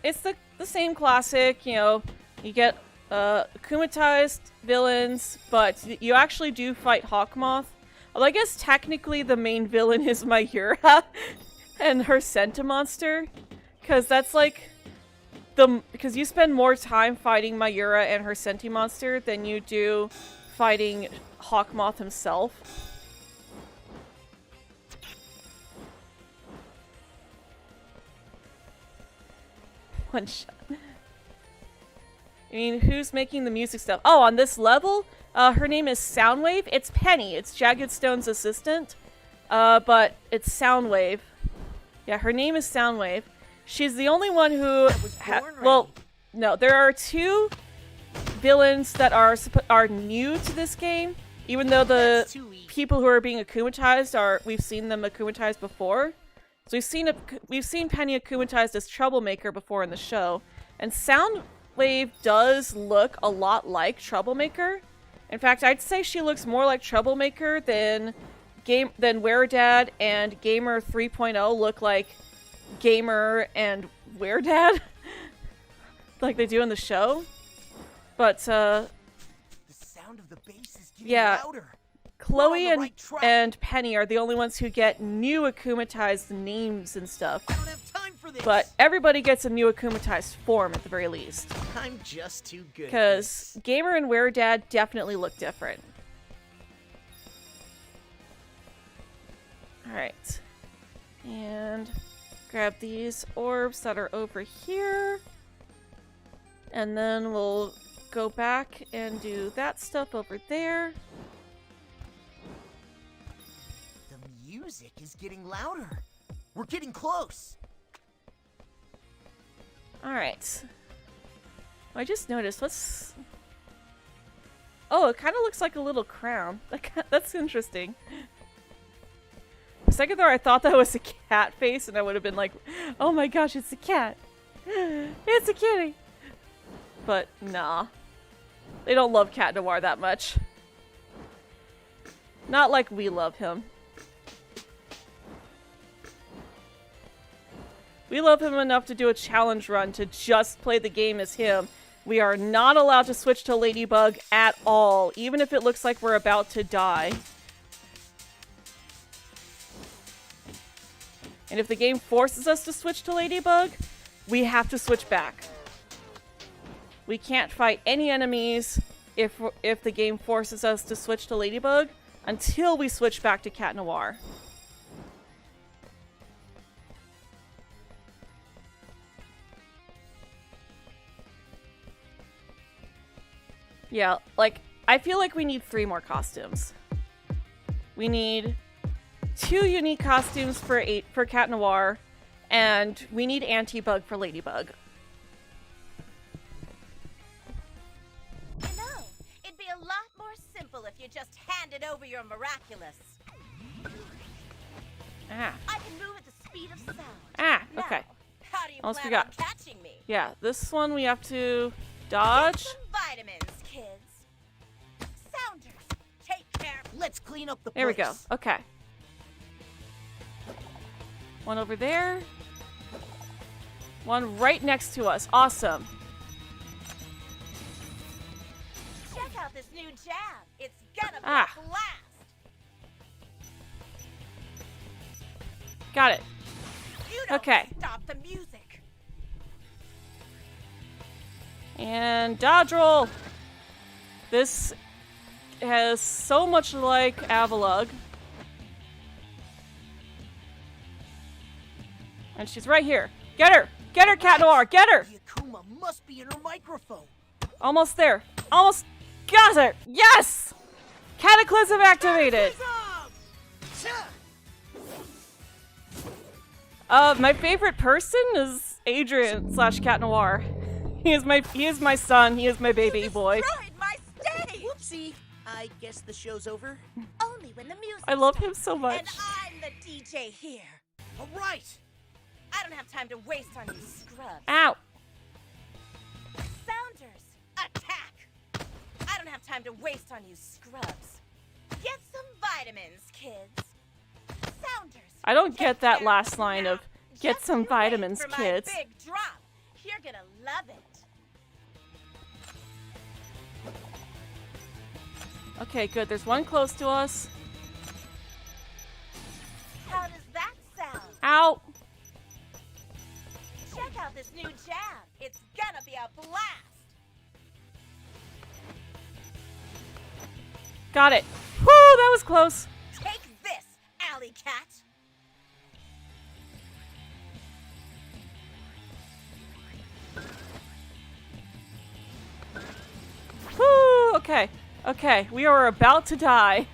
classic, you know, you get akumatized villains, but you actually do fight Hawkmoth. Well, I guess technically the main villain is Mayura and her Sentimonster, because that's like because you spend more time fighting Mayura and her Sentimonster than you do fighting Hawkmoth himself. One shot. I mean, who's making the music stuff? Oh, on this level, her name is Soundwave. It's Penny. It's Jagged Stone's assistant. But it's Soundwave. Yeah, her name is Soundwave. She's the only one who well, no, there are two villains that are new to this game, even though the people who are being akumatized we've seen them akumatized before. So we've seen Penny akumatized as Troublemaker before in the show, and Soundwave does look a lot like Troublemaker. In fact, I'd say she looks more like Troublemaker than Weredad and Gamer 3.0 look like Gamer and Weredad, like they do in the show. But
The sound of the bass is getting
yeah,
louder.
Chloe
We're on the right track.
and Penny are the only ones who get new akumatized names and stuff.
I don't have time for this.
But everybody gets a new akumatized form at the very least.
I'm just too good. at
Because
this.
Gamer and Weredad definitely look different. Alright. And grab these orbs that are over here. And then we'll go back and do that stuff over there.
The music is getting louder. We're getting close.
Alright. I just noticed, what's... Oh, it kind of looks like a little crown. That's interesting. For a second there, I thought that was a cat face, and I would have been like, oh my gosh, it's a cat. It's a kitty. But, nah. They don't love Cat Noir that much. Not like we love him. We love him enough to do a challenge run to just play the game as him. We are not allowed to switch to Ladybug at all, even if it looks like we're about to die. And if the game forces us to switch to Ladybug, we have to switch back. We can't fight any enemies if the game forces us to switch to Ladybug until we switch back to Cat Noir. Yeah, like, I feel like we need 3 more costumes. We need 2 unique costumes for Cat Noir, and we need Anti-Bug for Ladybug.
You know, it'd be a lot more simple if you just handed over your miraculous.
Ah.
I can move at the speed of sound.
Ah,
Now,
okay.
how do you
Almost
plan on
forgot.
catching me?
Yeah, this one we have to
Get
dodge.
some vitamins, kids. Sounders, take care.
Let's clean up the
There we
place.
go. Okay. One over there. One right next to us. Awesome.
Check out this new jam. It's gonna be
Ah.
a blast.
Got it.
You don't
Okay.
stop the music.
And dodge roll. This has so much like Avalugg. And she's right here. Get her! Get her, Cat Noir! Get her!
The Akuma must be in her microphone.
Almost there. Almost got her! Yes! Cataclysm activated! My favorite person is Adrian / Cat Noir. He is my son. He is my baby boy.
Destroyed my stage.
Whoopsie. I guess the show's over.
Only when the music
I love
stops.
him so much.
And I'm the DJ here.
All right.
I don't have time to waste on you scrubs.
Ow!
Sounders, attack! I don't have time to waste on you scrubs. Get some vitamins, kids. Sounders.
I don't
take
get that
care
last
of
line
now.
of "get
Just
some
you wait
vitamins,
for my
kids."
big drop. You're gonna love it.
Okay, good. There's one close to us.
How does that sound?
Ow!
Check out this new jam. It's gonna be a blast.
Got it. Whoo, that was close.
Take this, alley cat.
Whoo, okay. Okay, we are about to die.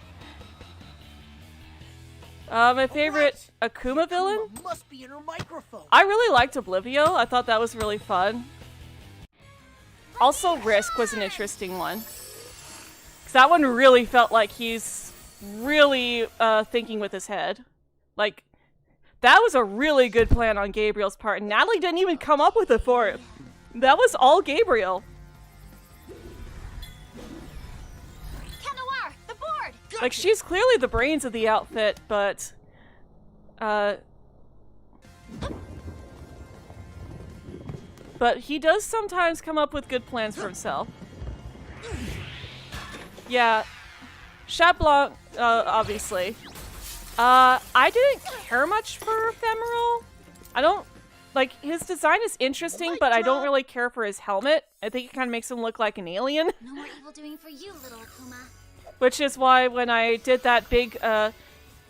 My favorite Akuma villain?
Akuma must be in her microphone.
I really liked Oblivio. I thought that was really fun. Also, Risk was an interesting one. 'Cause that one really felt like he's really thinking with his head. Like, that was a really good plan on Gabriel's part. And Natalie didn't even come up with it for him. That was all Gabriel.
Cat Noir, the board!
Like, she's clearly the brains of the outfit, but... But he does sometimes come up with good plans for himself. Yeah. Chat Blanc, obviously. I didn't care much for Ephemeral. I don't... Like, his design is interesting, but I don't really care for his helmet. I think it kind of makes him look like an alien.
No more evil doing for you, little Akuma.
Which is why when I did that big,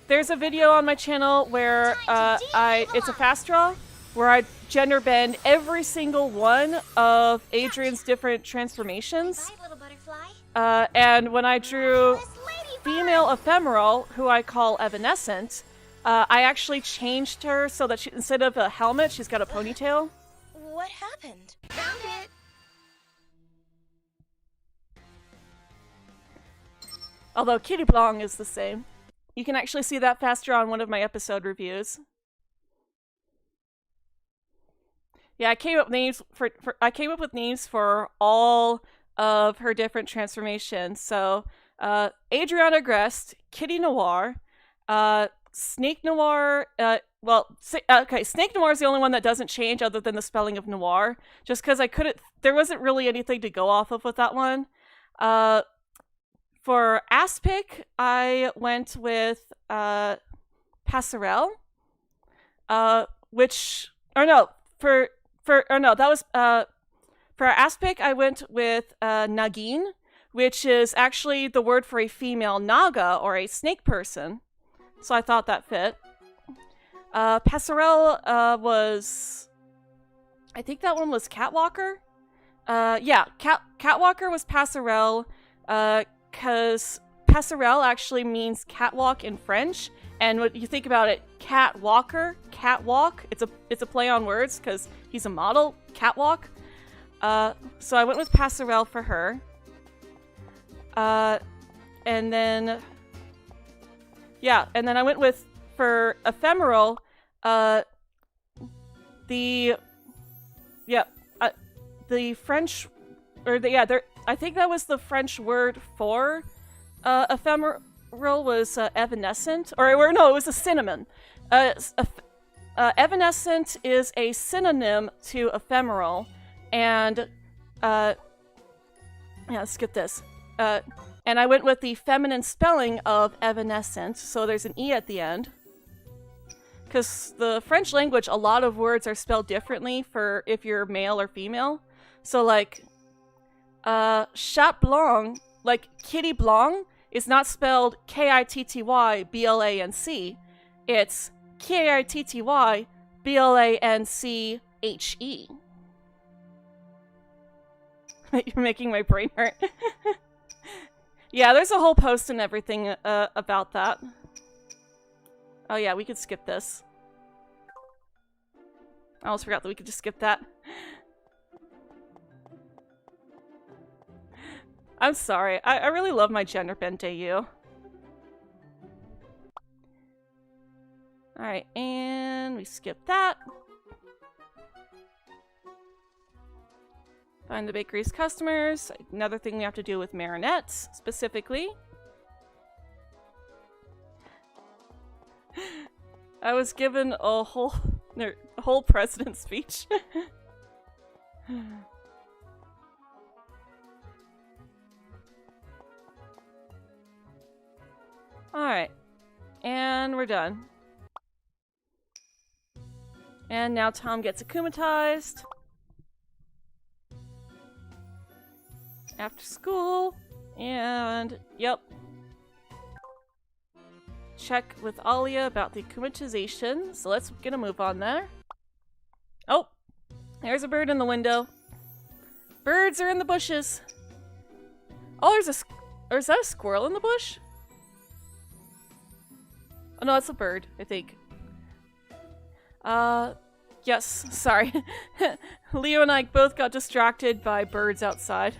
there's a video on my channel where, it's a fast draw, where I gender bend every single one of Adrian's different transformations.
Bye, little butterfly.
And when I drew female Ephemeral, who I call Evanescent, I actually changed her so that instead of a helmet, she's got a ponytail.
What happened? Found it.
Although Kitty Blanc is the same. You can actually see that fast draw on one of my episode reviews. Yeah, I came up with names for all of her different transformations. So, Adriana Grest, Kitty Noir, Snake Noir, Snake Noir is the only one that doesn't change other than the spelling of noir, just because there wasn't really anything to go off of with that one. For Aspic, I went with, Passerelle, for Aspic, I went with, Nagin, which is actually the word for a female Naga, or a snake person. So I thought that fit. Passerelle, I think that one was Catwalker. Yeah, Catwalker was Passerelle, because Passerelle actually means catwalk in French, and when you think about it, catwalker, catwalk, it's a play on words, because he's a model, catwalk. So I went with Passerelle for her. And then I went with, for Ephemeral, the French, I think that was the French word for Ephemeral was evanescent, it was a synonym. Evanescent is a synonym to Ephemeral, and skip this. And I went with the feminine spelling of evanescent, so there's an E at the end. Because the French language, a lot of words are spelled differently for if you're male or female. So, like, Chat Blanc, like, Kitty Blanc, is not spelled Kittyblanc. It's Kittyblanche. You're making my brain hurt. Yeah, there's a whole post and everything about that. Oh yeah, we could skip this. I almost forgot that we could just skip that. I'm sorry. I really love my gender bent AU. Alright, and we skip that. Find the bakery's customers. Another thing we have to do with Marinette, specifically. I was given a whole president speech. Alright. And we're done. And now Tom gets akumatized. After school. And, yep. Check with Alia about the akumatization. So let's get a move on there. Oh! There's a bird in the window. Birds are in the bushes. Oh, or is that a squirrel in the bush? Oh no, that's a bird, I think. Yes, sorry. Leo and I both got distracted by birds outside.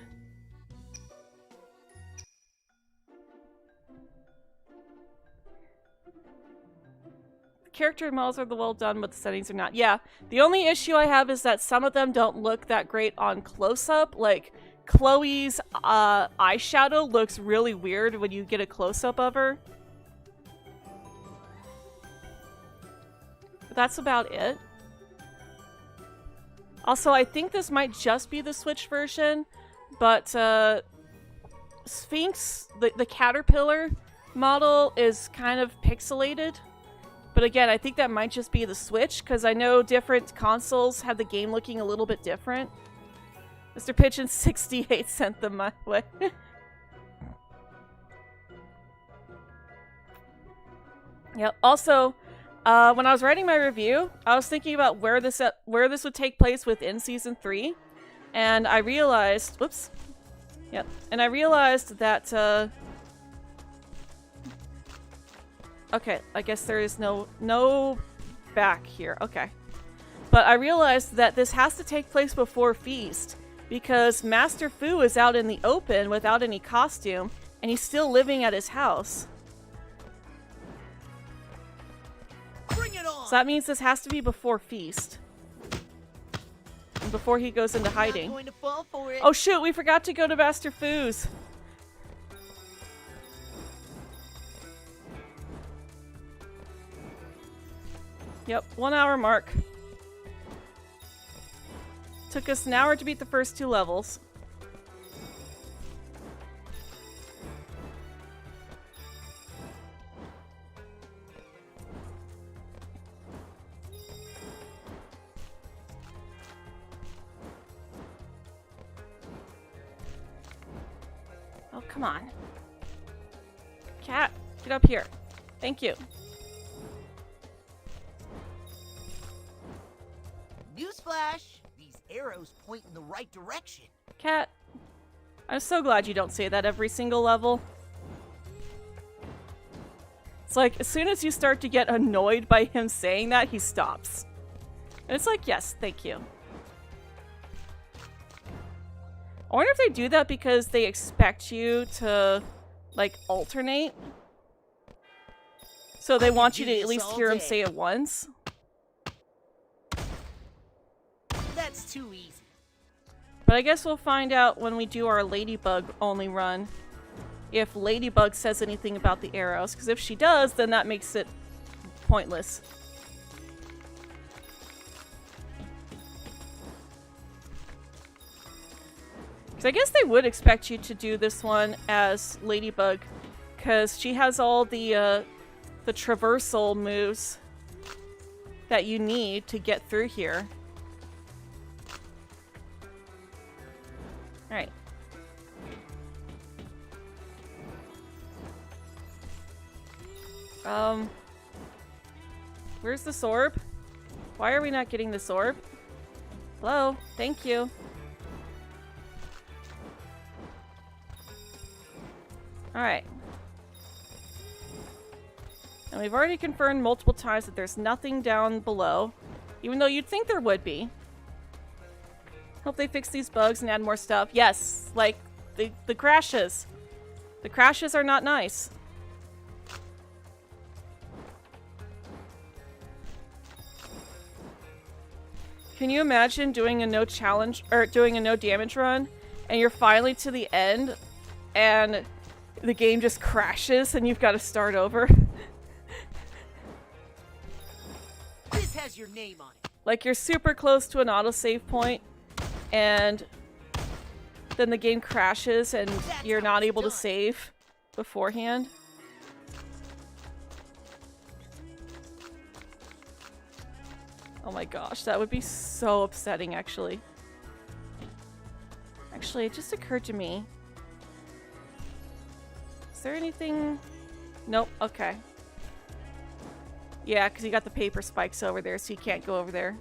The character models are well done, but the settings are not. Yeah, the only issue I have is that some of them don't look that great on close-up. Like, Chloe's eyeshadow looks really weird when you get a close-up of her. But that's about it. Also, I think this might just be the Switch version, but Sphinx, the caterpillar model, is kind of pixelated. But again, I think that might just be the Switch, because I know different consoles have the game looking a little bit different. Mr. Pigeon 68 sent them my way. Yep. Also, when I was writing my review, I was thinking about where this would take place within Season 3, and I realized, whoops, yep, and I realized that, okay, I guess there is no back here, okay. But I realized that this has to take place before Feast, because Master Fu is out in the open without any costume, and he's still living at his house.
Bring it on.
So that means this has to be before Feast. And before he goes into hiding.
Not going to fall for it.
Oh shoot, we forgot to go to Master Fu's. Yep, 1 hour mark. Took us an hour to beat the first 2 levels. Oh, come on. Cat, get up here. Thank you.
Newsflash! These arrows point in the right direction.
Cat, I'm so glad you don't say that every single level. It's like, as soon as you start to get annoyed by him saying that, he stops. And it's like, yes, thank you. I wonder if they do that because they expect you to, like, alternate. So they want you to at least hear him say it once.
That's too easy.
But I guess we'll find out when we do our Ladybug only run if Ladybug says anything about the arrows. Because if she does, then that makes it pointless. Because I guess they would expect you to do this one as Ladybug, because she has all the traversal moves that you need to get through here. Alright. Where's the orb? Why are we not getting this orb? Hello? Thank you. Alright. And we've already confirmed multiple times that there's nothing down below, even though you'd think there would be. Hope they fix these bugs and add more stuff. Yes, like the crashes. The crashes are not nice. Can you imagine doing a no challenge or doing a no damage run and you're finally to the end and the game just crashes and you've got to start over?
This has your name on it.
Like you're super close to an autosave point and then the game crashes and you're not able to save beforehand. Oh my gosh, that would be so upsetting, actually. Actually, it just occurred to me. Is there anything? Nope, okay. Yeah, because you got the paper spikes over there, so you can't go over there.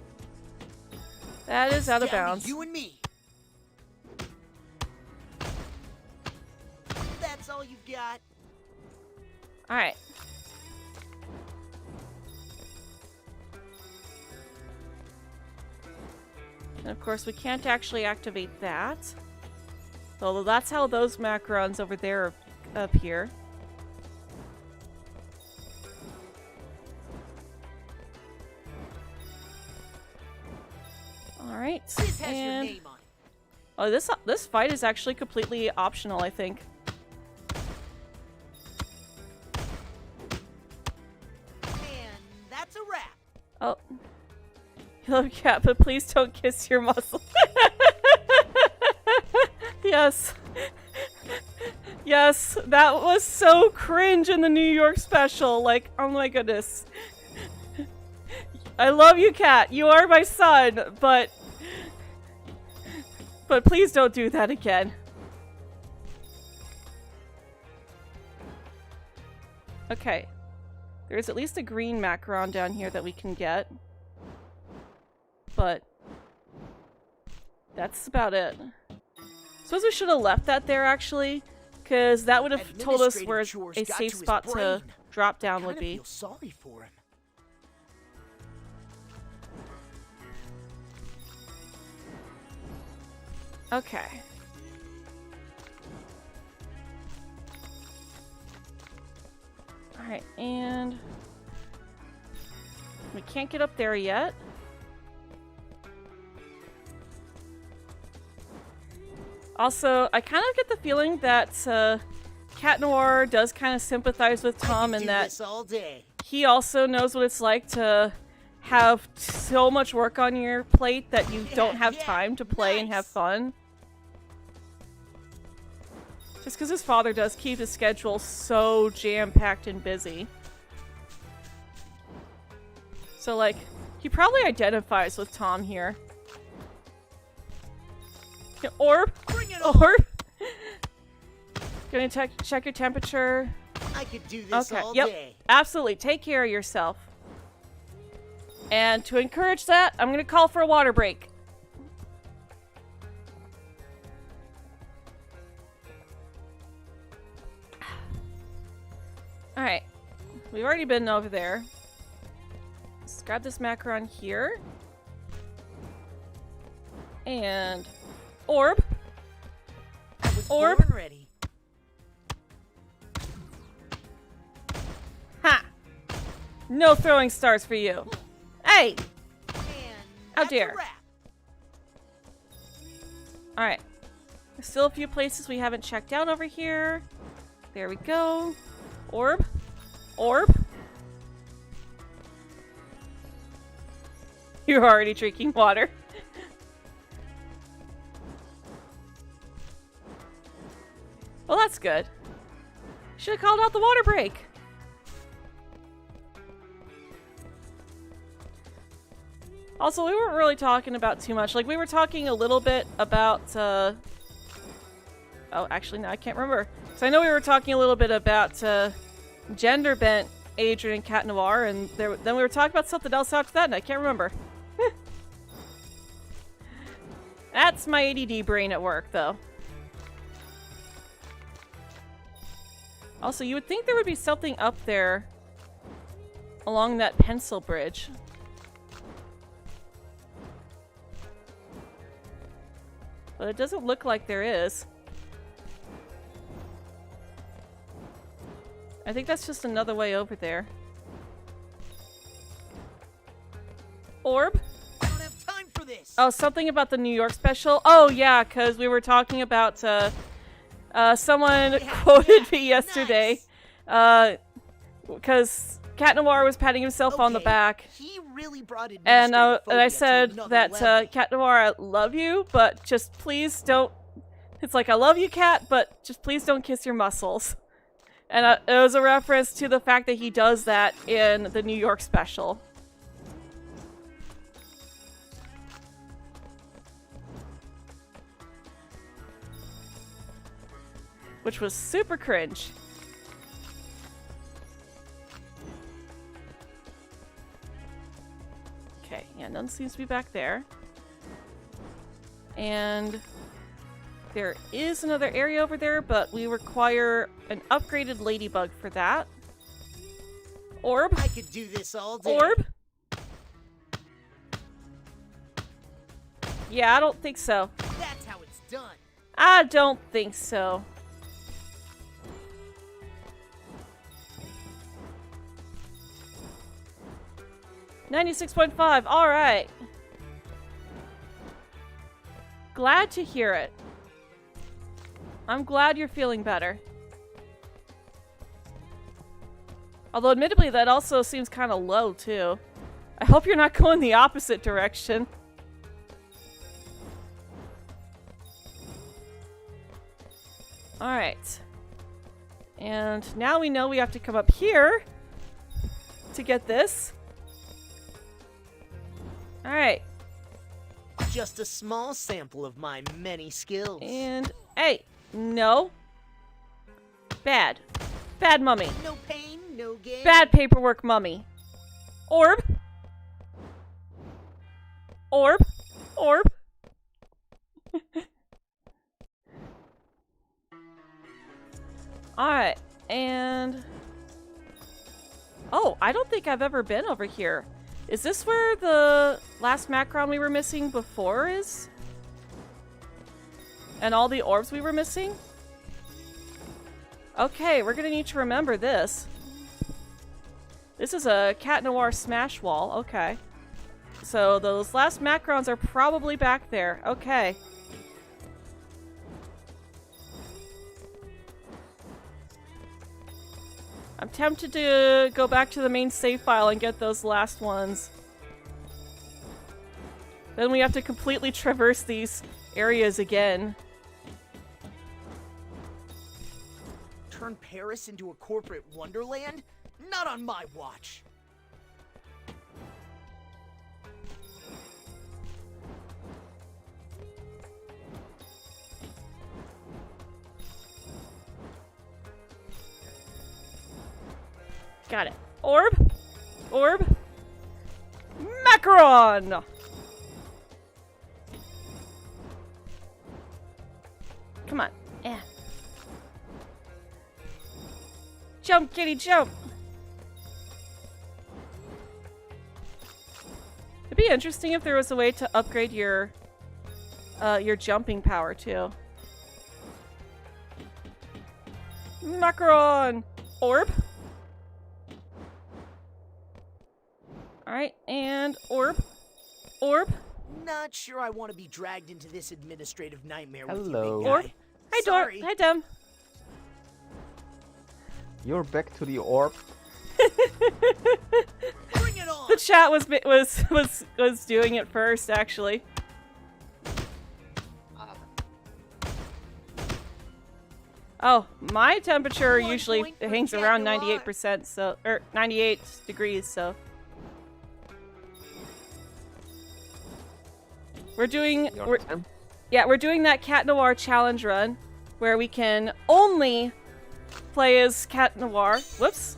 That is out of
Down to
bounds.
You and me.
That's all you've got.
Alright. And of course, we can't actually activate that. Although that's how those macrons over there appear. Alright.
This has your
And
name on it.
Oh, this fight is actually completely optional, I think.
And that's a wrap.
Oh. Hello, cat, but please don't kiss your muscle. Yes. Yes, that was so cringe in the New York special. Like, oh my goodness. I love you, cat. You are my son, but please don't do that again. Okay. There's at least a green macaron down here that we can get. But that's about it. Suppose we should have left that there, actually, because that would have told us where a safe spot to drop down would be.
I feel sorry for him.
Okay. Alright, and we can't get up there yet. Also, I kind of get the feeling that Cat Noir does kind of sympathize with Tom in that he also knows what it's like to have so much work on your plate that you don't have time to play and have fun. Just because his father does keep his schedule so jam-packed and busy. So, like, he probably identifies with Tom here. Orb? Orb? Gonna check your temperature.
I could do this all
yep.
day.
Absolutely. Take care of yourself. And to encourage that, I'm gonna call for a water break. Alright. We've already been over there. Let's grab this macaron here. And orb. Orb.
Born ready.
Ha! No throwing stars for you. Hey! How dare. Alright. There's still a few places we haven't checked out over here. There we go. Orb. Orb. You're already drinking water. Well, that's good. Should have called out the water break. Also, we weren't really talking about too much. Like, we were talking a little bit about, oh, actually, no, I can't remember. So I know we were talking a little bit about, gender-bent Adrian and Cat Noir, and then we were talking about something else after that, and I can't remember. That's my ADD brain at work, though. Also, you would think there would be something up there along that pencil bridge. But it doesn't look like there is. I think that's just another way over there. Orb?
I don't have time for this.
Oh, something about the New York special? Oh, yeah, because we were talking about, someone quoted me yesterday. Because Cat Noir was patting himself on the back.
He really brought it.
And I said that, Cat Noir, I love you, but just please don't... It's like, I love you, Cat, but just please don't kiss your muscles. And it was a reference to the fact that he does that in the New York special. Which was super cringe. Okay, yeah, none seems to be back there. And there is another area over there, but we require an upgraded ladybug for that. Orb?
I could do this all day.
Orb? Yeah, I don't think so.
That's how it's done.
I don't think so. $96.5, alright. Glad to hear it. I'm glad you're feeling better. Although, admittedly, that also seems kind of low, too. I hope you're not going the opposite direction. Alright. And now we know we have to come up here to get this. Alright.
Just a small sample of my many skills.
And, hey, no. Bad. Bad mummy.
No pain, no gain.
Bad paperwork mummy. Orb. Orb. Orb. Alright, and... Oh, I don't think I've ever been over here. Is this where the last Macron we were missing before is? And all the orbs we were missing? Okay, we're gonna need to remember this. This is a Cat Noir smash wall, okay. So those last Macrons are probably back there, okay. I'm tempted to go back to the main save file and get those last ones. Then we have to completely traverse these areas again.
Turn Paris into a corporate wonderland? Not on my watch.
Got it. Orb. Orb. Macaron! Come on. Yeah. Jump, kitty, jump! It'd be interesting if there was a way to upgrade your jumping power, too. Macaron! Orb. Alright, and orb. Orb.
Not sure I want to be dragged into this administrative nightmare with you,
Hello.
big guy.
Orb. Hi,
Sorry.
Hi, Dem.
You're back to the orb.
Bring it on!
The chat was doing it first, actually. Oh, my temperature
1
usually
point for
hangs
Cat
around
Noir.
98%, so 98 degrees, so we're doing we're doing that Cat Noir challenge run where we can only play as Cat Noir. Whoops.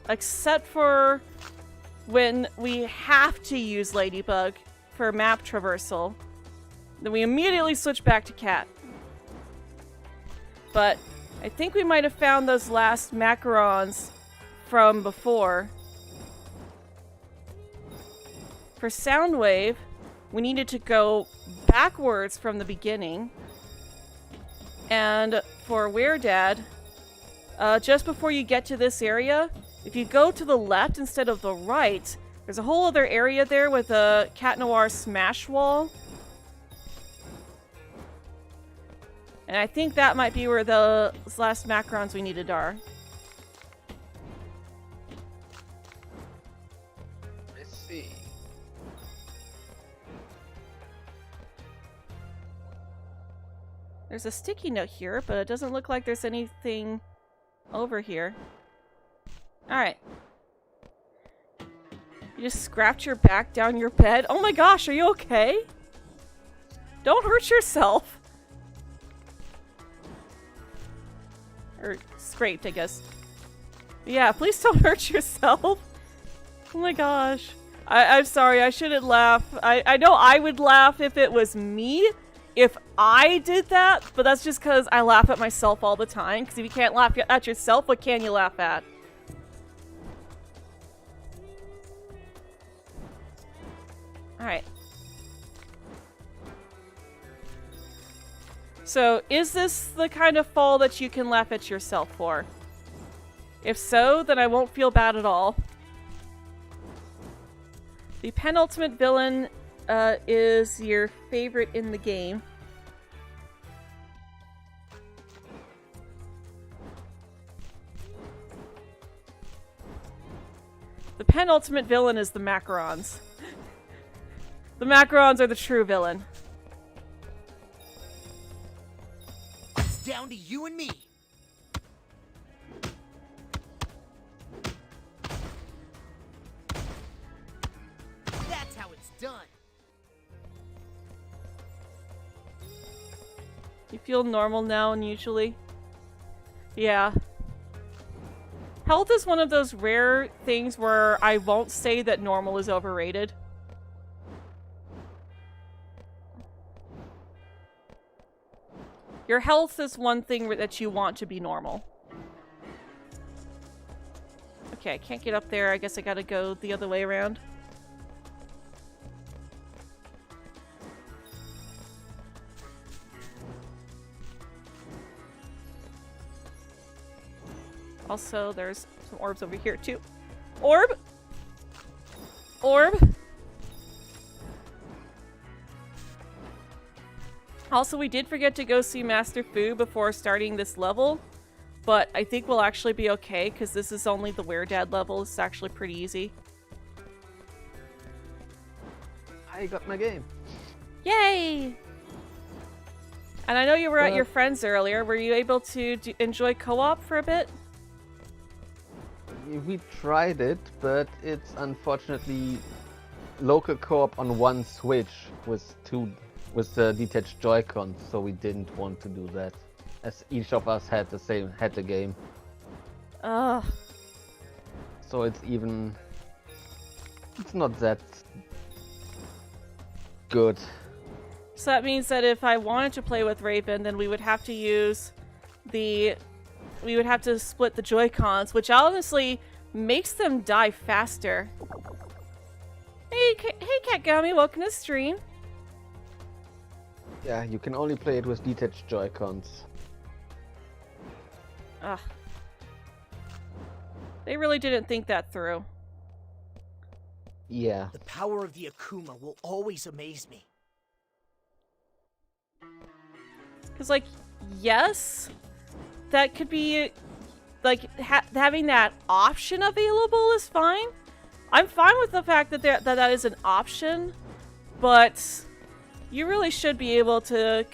Except for when we have to use Ladybug for map traversal. Then we immediately switch back to Cat. But I think we might have found those last macarons from before. For Soundwave, we needed to go backwards from the beginning. And for Weredad, just before you get to this area, if you go to the left instead of the right, there's a whole other area there with a Cat Noir smash wall. And I think that might be where the last macarons we needed are.
Let's see.
There's a sticky note here, but it doesn't look like there's anything over here. Alright. You just scratched your back down your bed? Oh my gosh, are you okay? Don't hurt yourself. Or scraped, I guess. Yeah, please don't hurt yourself. Oh my gosh. I'm sorry, I shouldn't laugh. I know I would laugh if it was me, if I did that, but that's just because I laugh at myself all the time, because if you can't laugh at yourself, what can you laugh at? Alright. So, is this the kind of fall that you can laugh at yourself for? If so, then I won't feel bad at all. The penultimate villain is your favorite in the game. The penultimate villain is the macarons. The macarons are the true villain.
It's down to you and me. That's how it's done.
You feel normal now and usually? Yeah. Health is one of those rare things where I won't say that normal is overrated. Your health is one thing that you want to be normal. Okay, I can't get up there. I guess I gotta go the other way around. Also, there's some orbs over here, too. Orb! Orb! Also, we did forget to go see Master Fu before starting this level, but I think we'll actually be okay, because this is only the Weredad level. It's actually pretty easy.
I got my game.
Yay! And I know you were at your friend's earlier. Were you able to enjoy co-op for a bit?
We tried it, but it's unfortunately local co-op on one Switch with the detached Joy-Cons, so we didn't want to do that, as each of us had the game.
Ugh.
So it's not that good.
So that means that if I wanted to play with Raven, then we would have to split the Joy-Cons, which honestly makes them die faster. Hey, Catgummy, welcome to the stream.
Yeah, you can only play it with detached Joy-Cons.
Ugh. They really didn't think that through.
Yeah.
The power of the Akuma will always amaze me.
Because, like, yes, that could be, like, having that option available is fine. I'm fine with the fact that that is an option, but you really should be able to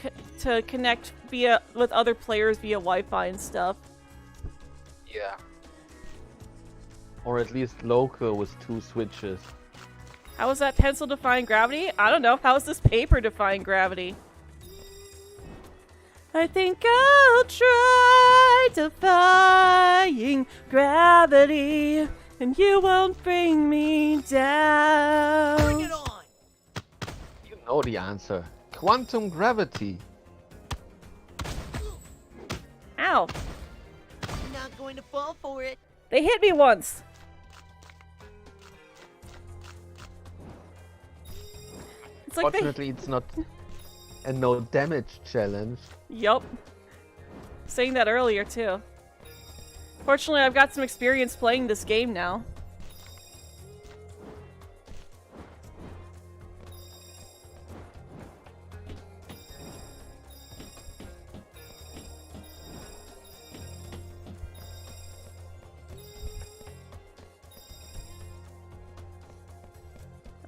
connect with other players via Wi-Fi and stuff.
Yeah. Or at least local with 2 switches.
How is that pencil defying gravity? I don't know. How is this paper defying gravity? I think I'll try defying gravity, and you won't bring me down.
Bring it on!
You know the answer. Quantum gravity.
Ow.
I'm not going to fall for it.
They hit me once. It's like
Fortunately, it's not a no damage challenge.
Yup. Saying that earlier, too. Fortunately, I've got some experience playing this game now.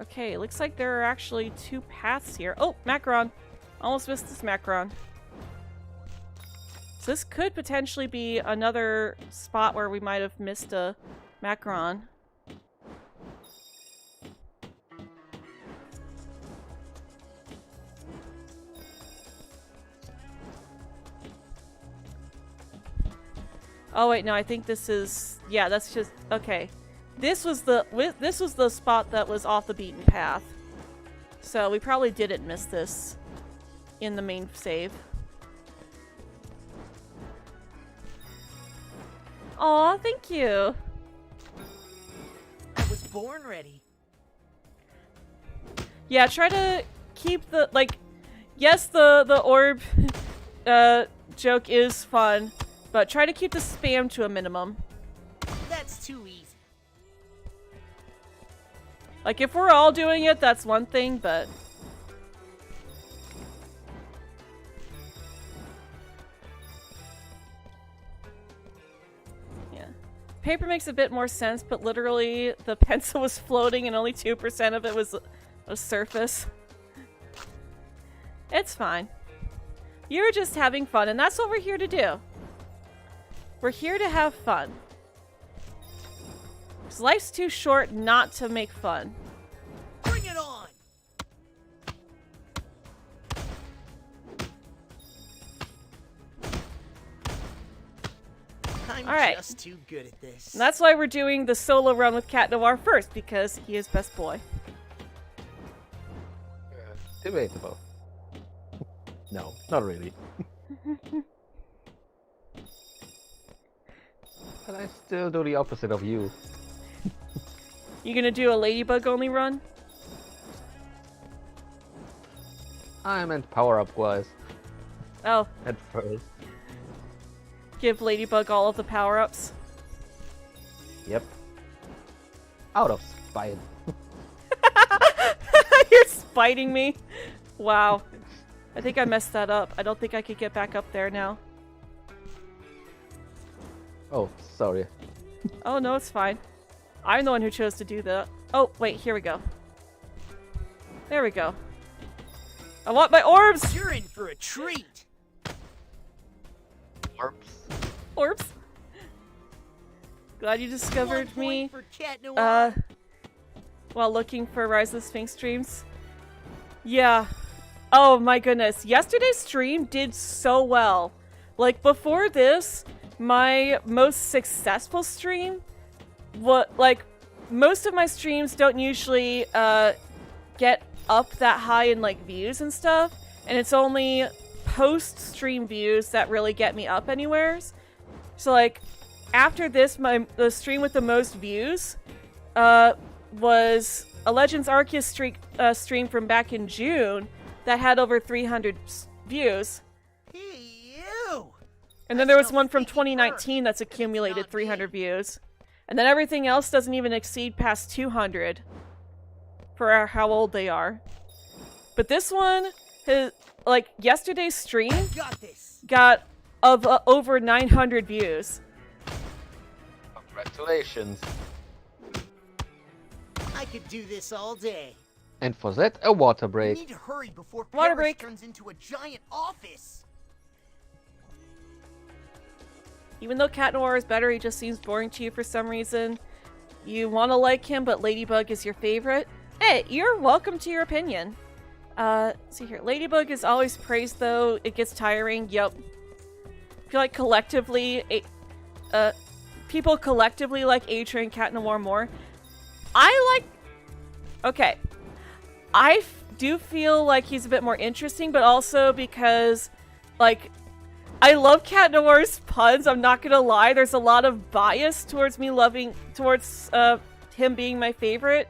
Okay, looks like there are actually 2 paths here. Oh, Macron! Almost missed this Macron. So this could potentially be another spot where we might have missed a Macron. Oh wait, no, I think this is... Yeah, that's just... Okay. This was the spot that was off the beaten path. So we probably didn't miss this in the main save. Aw, thank you.
I was born ready.
Yeah, try to keep the, like, yes, the orb joke is fun, but try to keep the spam to a minimum.
That's too easy.
Like, if we're all doing it, that's one thing, but... Yeah. Paper makes a bit more sense, but literally the pencil was floating and only 2% of it was a surface. It's fine. You're just having fun, and that's what we're here to do. We're here to have fun. 'Cause life's too short not to make fun.
Bring it on! I'm
Alright.
just too good at this.
And that's why we're doing the solo run with Cat Noir first, because he is best boy.
Debatable. No, not really. But I still do the opposite of you.
You gonna do a Ladybug only run?
I meant power-up wise
Oh,
at first.
give Ladybug all of the power-ups.
Yep. Out of spite.
You're spiting me? Wow. I think I messed that up. I don't think I could get back up there now.
Oh, sorry.
Oh, no, it's fine. I'm the one who chose to do that. Oh, wait, here we go. There we go. I want my orbs!
You're in for a treat.
Orbs.
Orbs? Glad you
1
discovered
point
me.
for Cat Noir.
While looking for Rise of the Sphinx streams. Yeah. Oh my goodness. Yesterday's stream did so well. Like, before this, my most successful stream, most of my streams don't usually, get up that high in, like, views and stuff. And it's only post-stream views that really get me up anywheres. So, like, after this, the stream with the most views, was a Legends Arceus stream from back in June that had over 300 views.
Hey, you!
And then there was one from 2019 that's accumulated 300 views. And then everything else doesn't even exceed past 200 for how old they are. But this one, yesterday's stream
Got this.
got over 900 views.
Congratulations.
I could do this all day.
And for that, a water
We
break.
need to hurry before
Water
Paris
break.
turns into a giant office.
Even though Cat Noir is better, he just seems boring to you for some reason. You want to like him, but Ladybug is your favorite. Hey, you're welcome to your opinion. See here. Ladybug is always praised, though. It gets tiring. Yup. I feel like collectively, people collectively like Atra and Cat Noir more. Okay. I do feel like he's a bit more interesting, but also because, like, I love Cat Noir's puns, I'm not gonna lie. There's a lot of bias towards him being my favorite.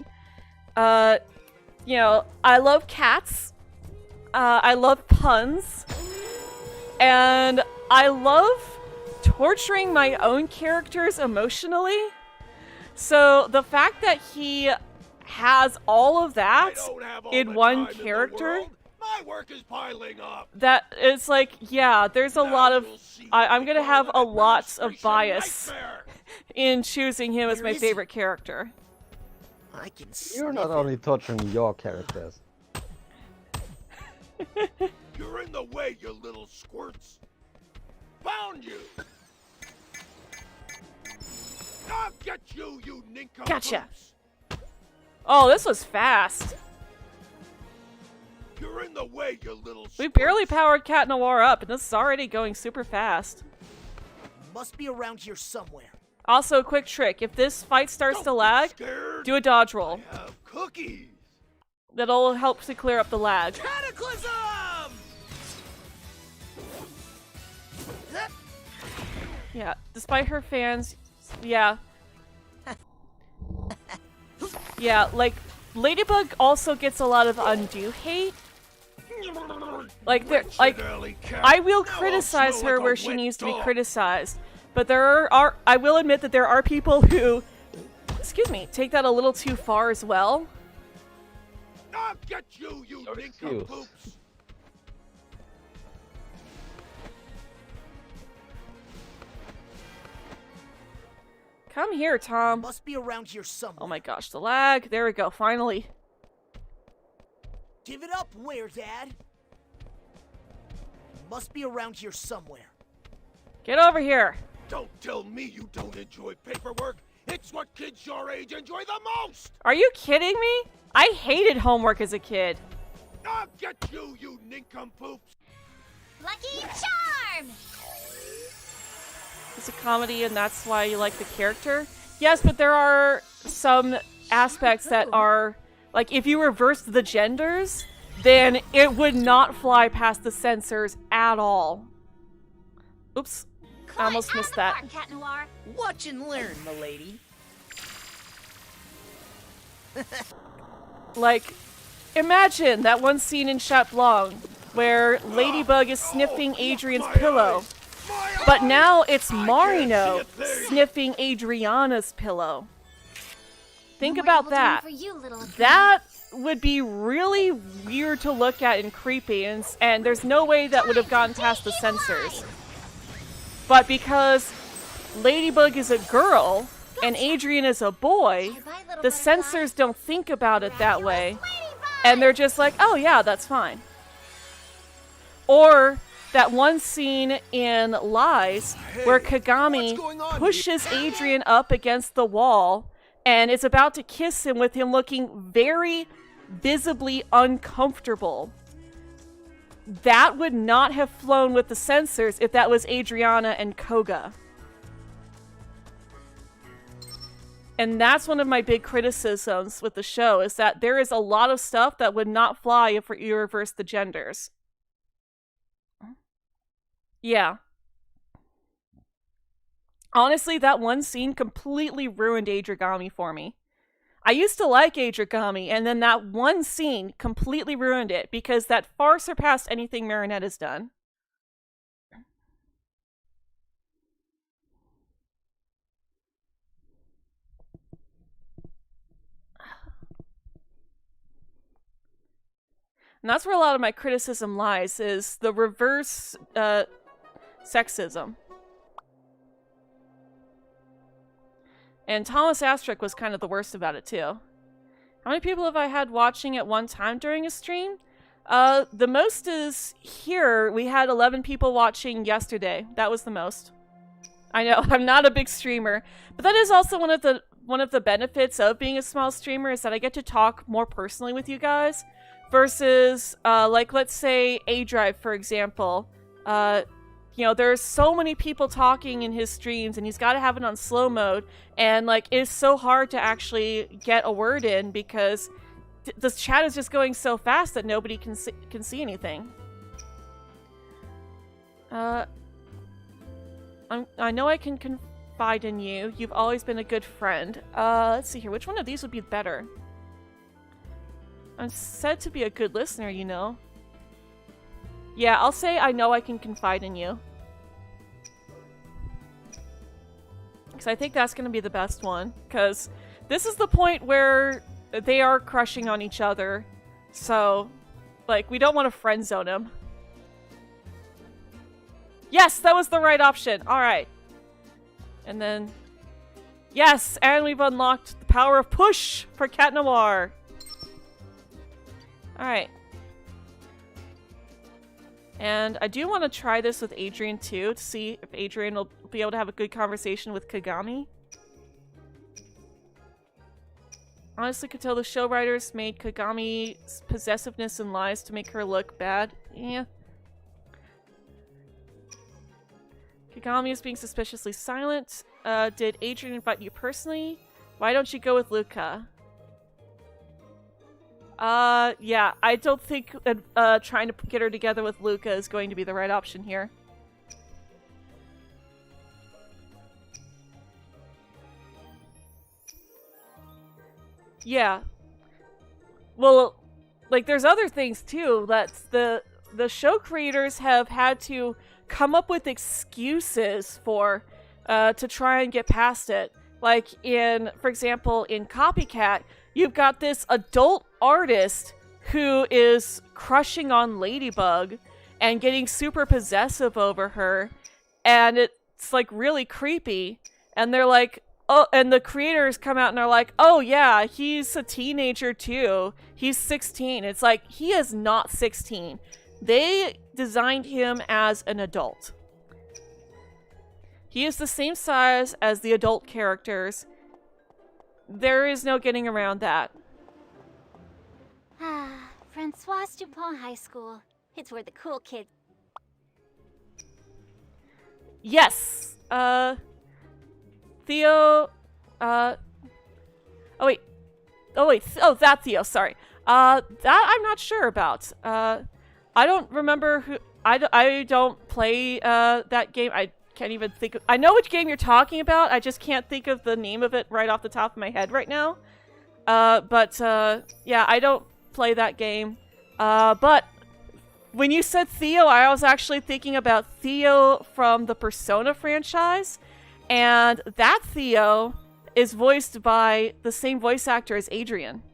You know, I love cats. I love puns. And I love torturing my own characters emotionally. So the fact that he has all of that in one character,
My work is piling up.
that it's like, yeah, there's a lot of, I'm gonna have a lot of bias in choosing him as
Where
my
is he?
favorite character.
I can
You're
sniff
not
it.
only torturing your characters.
You're in the way, you little squirts. Found you. I'll get you, you nincompoops.
Gotcha. Oh, this was fast.
You're in the way, you little
We
squirts.
barely powered Cat Noir up, and this is already going super fast.
Must be around here somewhere.
Also, quick trick. If this fight starts
Don't
to
be
lag,
scared.
do a dodge roll.
I have cookies.
That'll help to clear up the lag.
Cataclysm!
Yeah, despite her fans, yeah. Yeah, like, Ladybug also gets a lot of undue hate. Like, I will criticize her where she needs to be criticized, but I will admit that there are people who, excuse me, take that a little too far as well.
I'll get you, you
Your
nincompoops.
Come here, Tom.
Must be around here somewhere.
Oh my gosh, the lag. There we go, finally.
Give it up, where, Dad? Must be around here somewhere.
Get over here.
Don't tell me you don't enjoy paperwork. It's what kids your age enjoy the most.
Are you kidding me? I hated homework as a kid.
I'll get you, you nincompoops.
Lucky Charm!
It's a comedy and that's why you like the character? Yes, but there are some aspects that are... Like, if you reversed the genders, then it would not fly past the censors at all. Oops. I almost missed that.
Park, Cat Noir.
Watch and learn, milady.
Like, imagine that one scene in Chat Blanc where Ladybug is sniffing Adrian's pillow. But now it's Marino sniffing Adriana's pillow. Think
No more
about
Evil
that.
Twin for you, little Adriana.
That would be really weird to look at and creepy, and there's no way that would have gotten past the censors. But because Ladybug is a girl and Adrian is a boy,
Bye-bye, little
the
butterfly.
censors don't think about it that way.
Ladybug!
And they're just like, oh yeah, that's fine. Or that one scene in Lies where Kagami pushes Adrian up against the wall and is about to kiss him with him looking very visibly uncomfortable. That would not have flown with the censors if that was Adriana and Koga. And that's one of my big criticisms with the show, is that there is a lot of stuff that would not fly if you reverse the genders. Yeah. Honestly, that one scene completely ruined Adragami for me. I used to like Adragami, and then that one scene completely ruined it, because that far surpassed anything Marinette has done. And that's where a lot of my criticism lies, is the reverse sexism. And Thomas Astruc was kind of the worst about it too. How many people have I had watching at one time during a stream? The most is here. We had 11 people watching yesterday. That was the most. I know, I'm not a big streamer, but that is also one of the benefits of being a small streamer, is that I get to talk more personally with you guys. Versus, like, let's say A-Drive, for example. You know, there's so many people talking in his streams, and he's got to have it on slow mode, and, like, it's so hard to actually get a word in, because the chat is just going so fast that nobody can see anything. I know I can confide in you. You've always been a good friend. Let's see here. Which one of these would be better? I'm said to be a good listener, you know. Yeah, I'll say I know I can confide in you. Because I think that's going to be the best one. Because this is the point where they are crushing on each other. So, like, we don't want to friend zone him. Yes, that was the right option. Alright. And then... Yes, and we've unlocked the power of push for Cat Noir. Alright. And I do want to try this with Adrian too, to see if Adrian will be able to have a good conversation with Kagami. Honestly, could tell the show writers made Kagami's possessiveness and lies to make her look bad. Yeah. Kagami is being suspiciously silent. Did Adrian invite you personally? Why don't you go with Luca? Yeah, I don't think trying to get her together with Luca is going to be the right option here. Yeah. Well, like, there's other things too that the show creators have had to come up with excuses for to try and get past it. Like for example, in Copycat, you've got this adult artist who is crushing on Ladybug and getting super possessive over her, and it's like really creepy. And they're like, oh, and the creators come out and are like, oh yeah, he's a teenager too. He's 16. It's like, he is not 16. They designed him as an adult. He is the same size as the adult characters. There is no getting around that.
Ah, Francois Dupont High School. It's where the cool kids.
Yes! Theo, oh wait. Oh, that Theo, sorry. That I'm not sure about. I don't remember who, I don't play, that game. I can't even think of, I know which game you're talking about, I just can't think of the name of it right off the top of my head right now. Yeah, I don't play that game. But when you said Theo, I was actually thinking about Theo from the Persona franchise. And that Theo is voiced by the same voice actor as Adrian.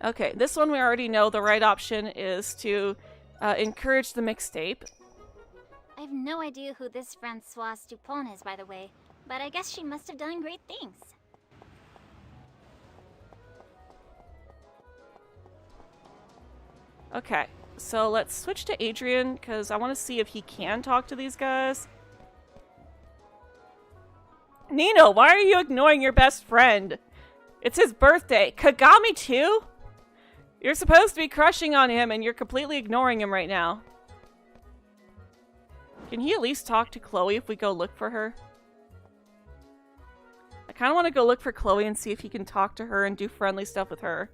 Okay, this one we already know the right option is to encourage the mixtape.
I have no idea who this Francois Dupont is, by the way, but I guess she must have done great things.
Okay, so let's switch to Adrian, because I want to see if he can talk to these guys. Nino, why are you ignoring your best friend? It's his birthday. Kagami too? You're supposed to be crushing on him, and you're completely ignoring him right now. Can he at least talk to Chloe if we go look for her? I kind of want to go look for Chloe and see if he can talk to her and do friendly stuff with her.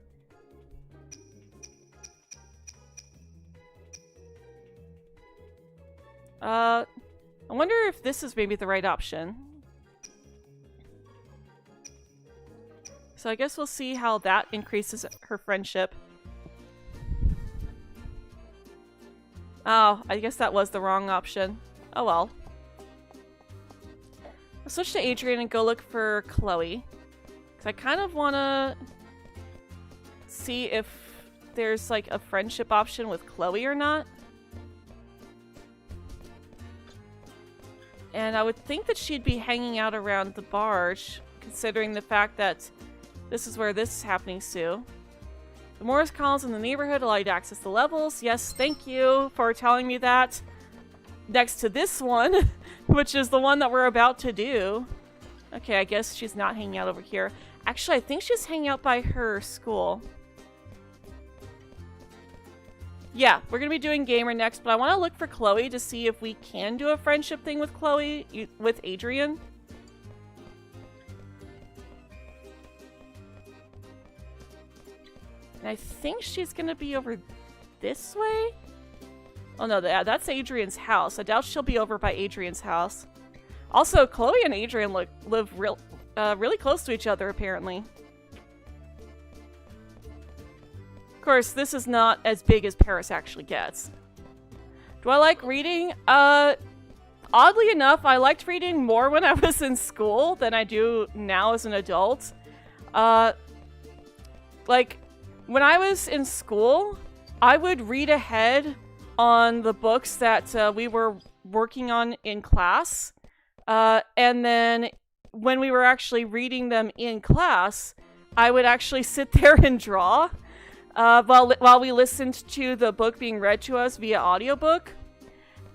I wonder if this is maybe the right option. So I guess we'll see how that increases her friendship. Oh, I guess that was the wrong option. Oh well. I'll switch to Adrian and go look for Chloe. Because I kind of want to see if there's like a friendship option with Chloe or not. And I would think that she'd be hanging out around the barge, considering the fact that this is where this is happening, Sue. The Morris columns in the neighborhood allow you to access the levels. Yes, thank you for telling me that. Next to this one, which is the one that we're about to do. Okay, I guess she's not hanging out over here. Actually, I think she's hanging out by her school. Yeah, we're going to be doing Gamer next, but I want to look for Chloe to see if we can do a friendship thing with Chloe, with Adrian. And I think she's going to be over this way? Oh no, that's Adrian's house. I doubt she'll be over by Adrian's house. Also, Chloe and Adrian live really close to each other, apparently. Of course, this is not as big as Paris actually gets. Do I like reading? Oddly enough, I liked reading more when I was in school than I do now as an adult. Like, when I was in school, I would read ahead on the books that we were working on in class. And then when we were actually reading them in class, I would actually sit there and draw. While we listened to the book being read to us via audiobook.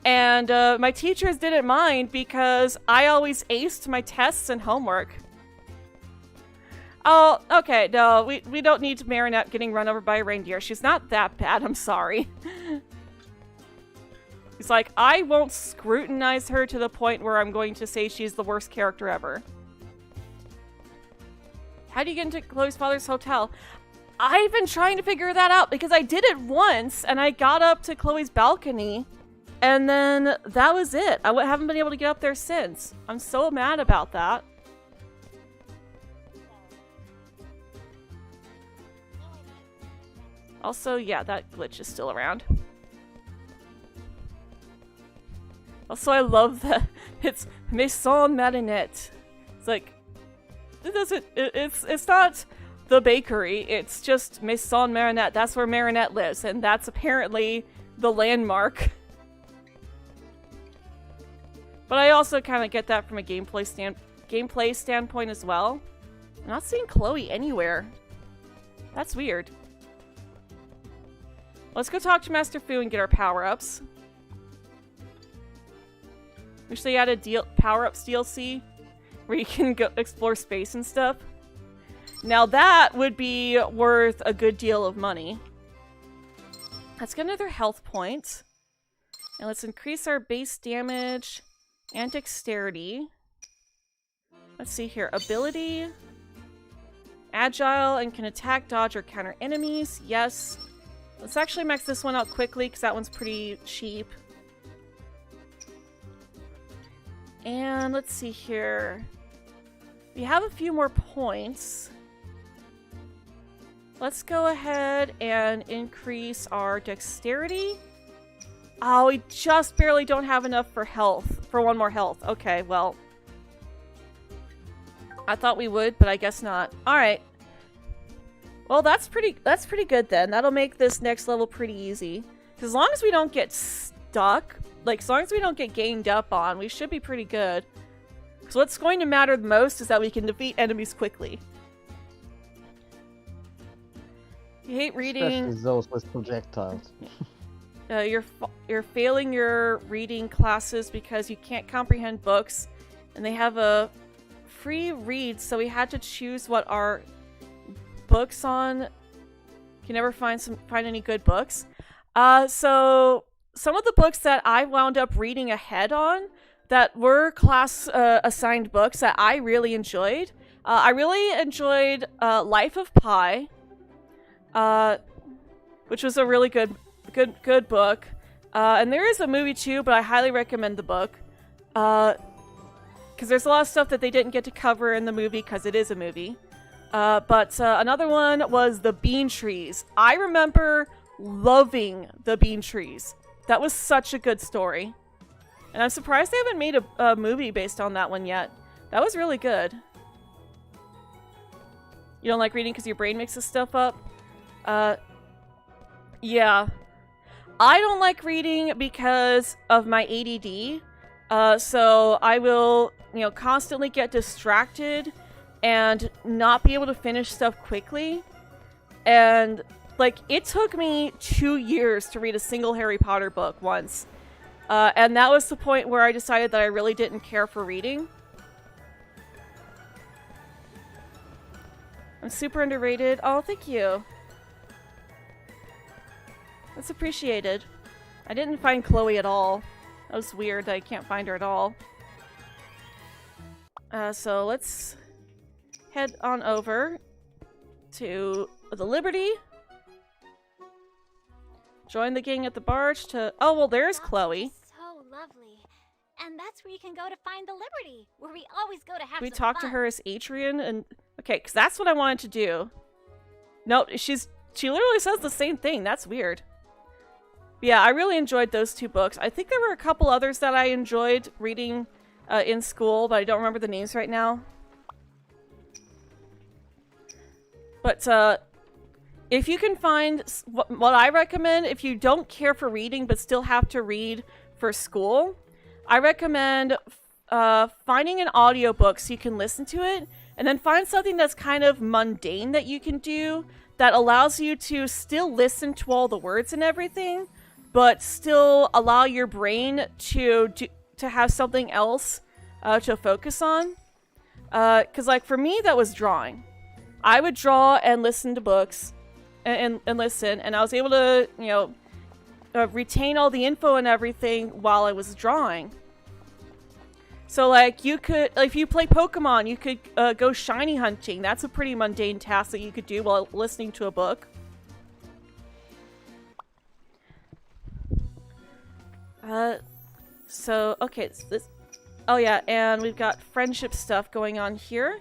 And my teachers didn't mind because I always aced my tests and homework. Oh, okay, no, we don't need Marinette getting run over by a reindeer. She's not that bad, I'm sorry. He's like, I won't scrutinize her to the point where I'm going to say she's the worst character ever. How do you get into Chloe's father's hotel? I've been trying to figure that out because I did it once and I got up to Chloe's balcony and then that was it. I haven't been able to get up there since. I'm so mad about that. Also, yeah, that glitch is still around. Also, I love that it's Maison Marinette. It's like, it's not the bakery, it's just Maison Marinette. That's where Marinette lives, and that's apparently the landmark. But I also kind of get that from a gameplay standpoint as well. I'm not seeing Chloe anywhere. That's weird. Let's go talk to Master Fu and get our power-ups. Wish they had a power-ups DLC where you can go explore space and stuff. Now that would be worth a good deal of money. Let's get another health point. And let's increase our base damage and dexterity. Let's see here. Ability. Agile and can attack, dodge, or counter enemies. Yes. Let's actually max this one out quickly because that one's pretty cheap. And let's see here. We have a few more points. Let's go ahead and increase our dexterity. Oh, we just barely don't have enough for health. For one more health. Okay, well. I thought we would, but I guess not. Alright. Well, that's pretty good then. That'll make this next level pretty easy. As long as we don't get stuck, like, as long as we don't get ganged up on, we should be pretty good. So what's going to matter the most is that we can defeat enemies quickly. You hate reading.
Especially those with projectiles.
You're failing your reading classes because you can't comprehend books, and they have a free read, so we had to choose what our books on. You can never find any good books. So some of the books that I wound up reading ahead on that were class assigned books that I really enjoyed. I really enjoyed Life of Pi, which was a really good book. And there is a movie too, but I highly recommend the book. Because there's a lot of stuff that they didn't get to cover in the movie because it is a movie. But another one was The Bean Trees. I remember loving The Bean Trees. That was such a good story. And I'm surprised they haven't made a movie based on that one yet. That was really good. You don't like reading because your brain mixes stuff up? Yeah. I don't like reading because of my ADD. So I will, constantly get distracted and not be able to finish stuff quickly. And, it took me 2 years to read a single Harry Potter book once. And that was the point where I decided that I really didn't care for reading. I'm super underrated. Oh, thank you. That's appreciated. I didn't find Chloe at all. That was weird that I can't find her at all. So let's head on over to the Liberty. Join the gang at the barge to... Oh, well, there's Chloe.
So lovely. And that's where you can go to find the Liberty, where we always go to have
We
some
talk to
fun.
her as Atrian and... Okay, because that's what I wanted to do. No, she literally says the same thing. That's weird. Yeah, I really enjoyed those two books. I think there were a couple others that I enjoyed reading in school, but I don't remember the names right now. But if you can find... What I recommend, if you don't care for reading but still have to read for school, I recommend finding an audiobook so you can listen to it, and then find something that's kind of mundane that you can do that allows you to still listen to all the words and everything, but still allow your brain to have something else to focus on. Because, for me, that was drawing. I would draw and listen to books and listen, and I was able to, retain all the info and everything while I was drawing. So, you could, if you play Pokemon, you could go shiny hunting. That's a pretty mundane task that you could do while listening to a book. Okay, oh yeah, and we've got friendship stuff going on here.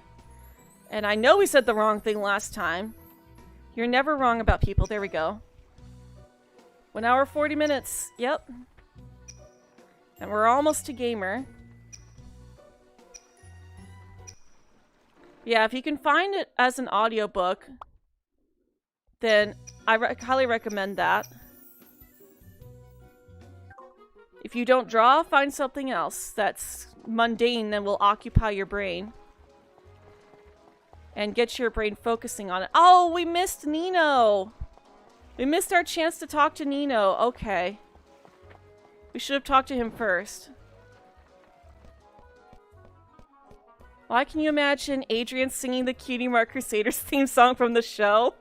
And I know we said the wrong thing last time. You're never wrong about people. There we go. 1 hour, 40 minutes. Yep. And we're almost to gamer. Yeah, if you can find it as an audiobook, then I highly recommend that. If you don't draw, find something else that's mundane and will occupy your brain. And get your brain focusing on it. Oh, we missed Nino! We missed our chance to talk to Nino. Okay. We should have talked to him first. Why can you imagine Adrian singing the Cutie Mark Crusaders theme song from the show?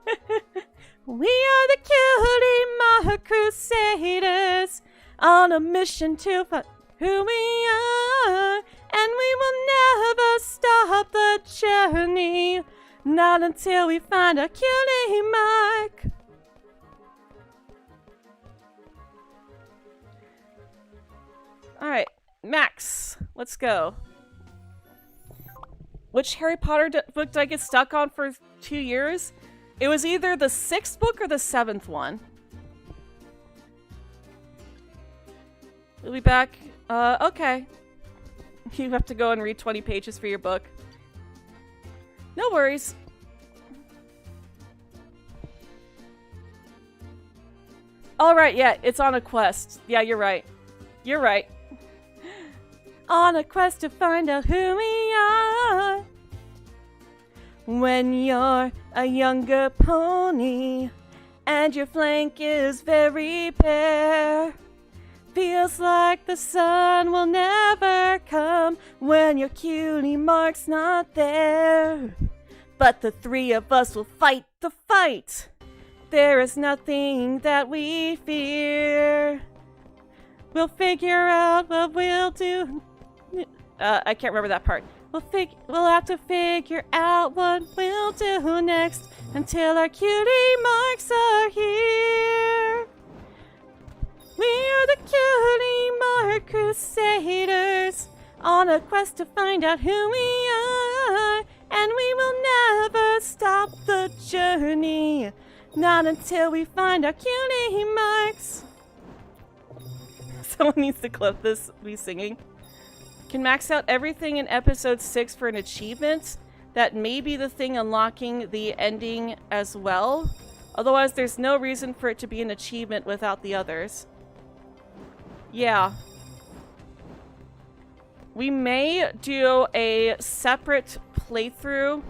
We are the Cutie Mark Crusaders on a mission to find who we are, and we will never stop the journey, not until we find our cutie mark. Alright, Max, let's go. Which Harry Potter book did I get stuck on for 2 years? It was either the 6th book or the 7th one. We'll be back. Okay. You have to go and read 20 pages for your book. No worries. Alright, yeah, it's on a quest. Yeah, you're right. You're right. On a quest to find out who we are. When you're a younger pony and your flank is very bare, feels like the sun will never come when your cutie mark's not there. But the 3 of us will fight the fight. There is nothing that we fear. We'll figure out what we'll do. I can't remember that part. We'll have to figure out what we'll do next until our cutie marks are here. We are the Cutie Mark Crusaders on a quest to find out who we are, and we will never stop the journey, not until we find our cutie marks. Someone needs to clip this, me singing. Can max out everything in episode 6 for an achievement. That may be the thing unlocking the ending as well. Otherwise, there's no reason for it to be an achievement without the others. Yeah. We may do a separate playthrough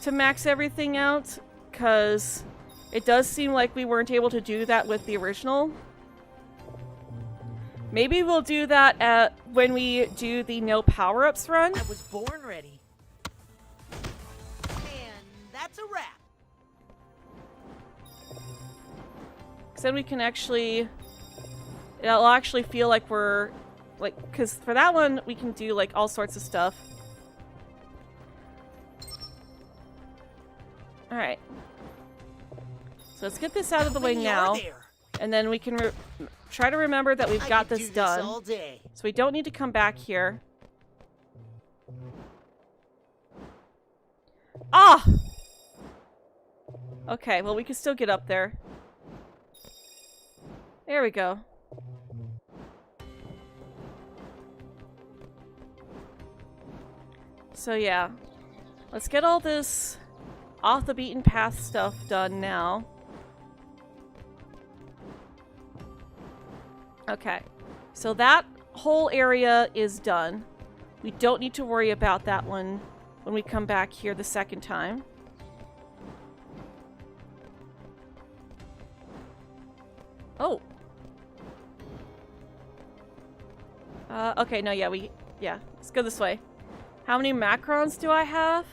to max everything out, because it does seem like we weren't able to do that with the original. Maybe we'll do that when we do the no power-ups run.
I was born ready. And that's a wrap.
Because then we can actually... It'll actually feel like we're... Like, because for that one, we can do, like, all sorts of stuff. Alright. So let's get this out of the way now. And then we can try to remember that we've got this done.
All day.
So we don't need to come back here. Ah! Okay, well, we can still get up there. There we go. So yeah, let's get all this off the beaten path stuff done now. Okay, so that whole area is done. We don't need to worry about that one when we come back here the second time. Oh. Okay, no, yeah, let's go this way. How many macrons do I have?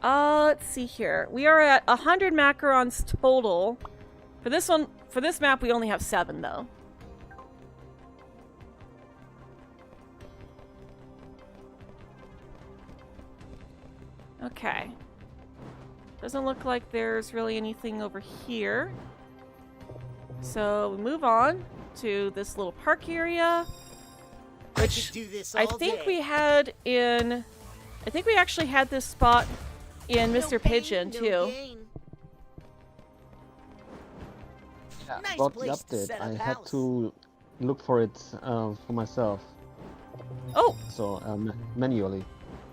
Let's see here. We are at 100 macrons total. For this one, for this map, we only have 7, though. Okay. Doesn't look like there's really anything over here. So we move on to this little park area, which I think we had in... I think we actually had this spot in Mr. Pigeon, too.
Yeah,
Nice
about the
place to
update,
set
I
up
had
house.
to look for it for myself.
Oh!
So, manually.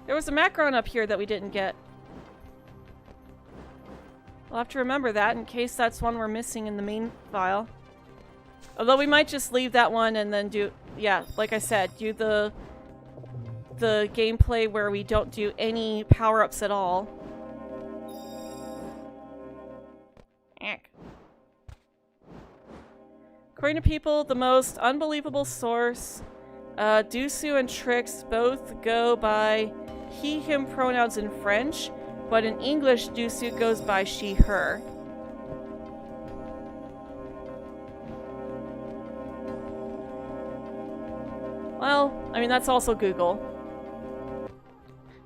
There was a macron up here that we didn't get. We'll have to remember that in case that's one we're missing in the main file. Although we might just leave that one and then do, yeah, like I said, do the gameplay where we don't do any power-ups at all. Eck. According to people, the most unbelievable source, Dusu and Trix both go by he, him pronouns in French, but in English, Dusu goes by she, her. Well, I mean, that's also Google.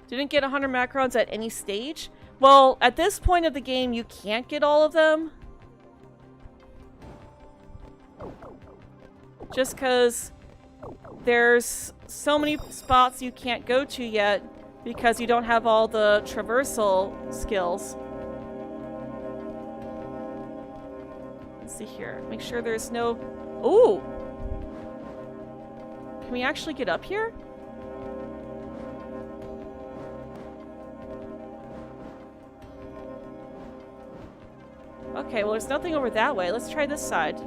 Didn't get 100 macrons at any stage? Well, at this point of the game, you can't get all of them. Just because there's so many spots you can't go to yet because you don't have all the traversal skills. Let's see here. Make sure there's no... Ooh! Can we actually get up here? Okay, well there's nothing over that way. Let's try this side.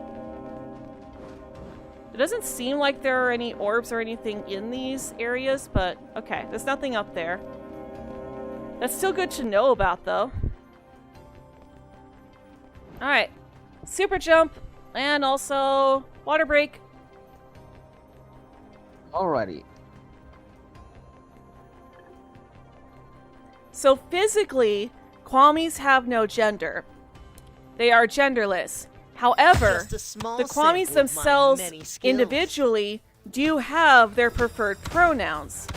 It doesn't seem like there are any orbs or anything in these areas, but okay, there's nothing up there. That's still good to know about, though. Alright. Super jump, and also water break.
Alrighty.
So physically, Kwamis have no gender. They are genderless. However, the Kwamis themselves individually do have their preferred pronouns.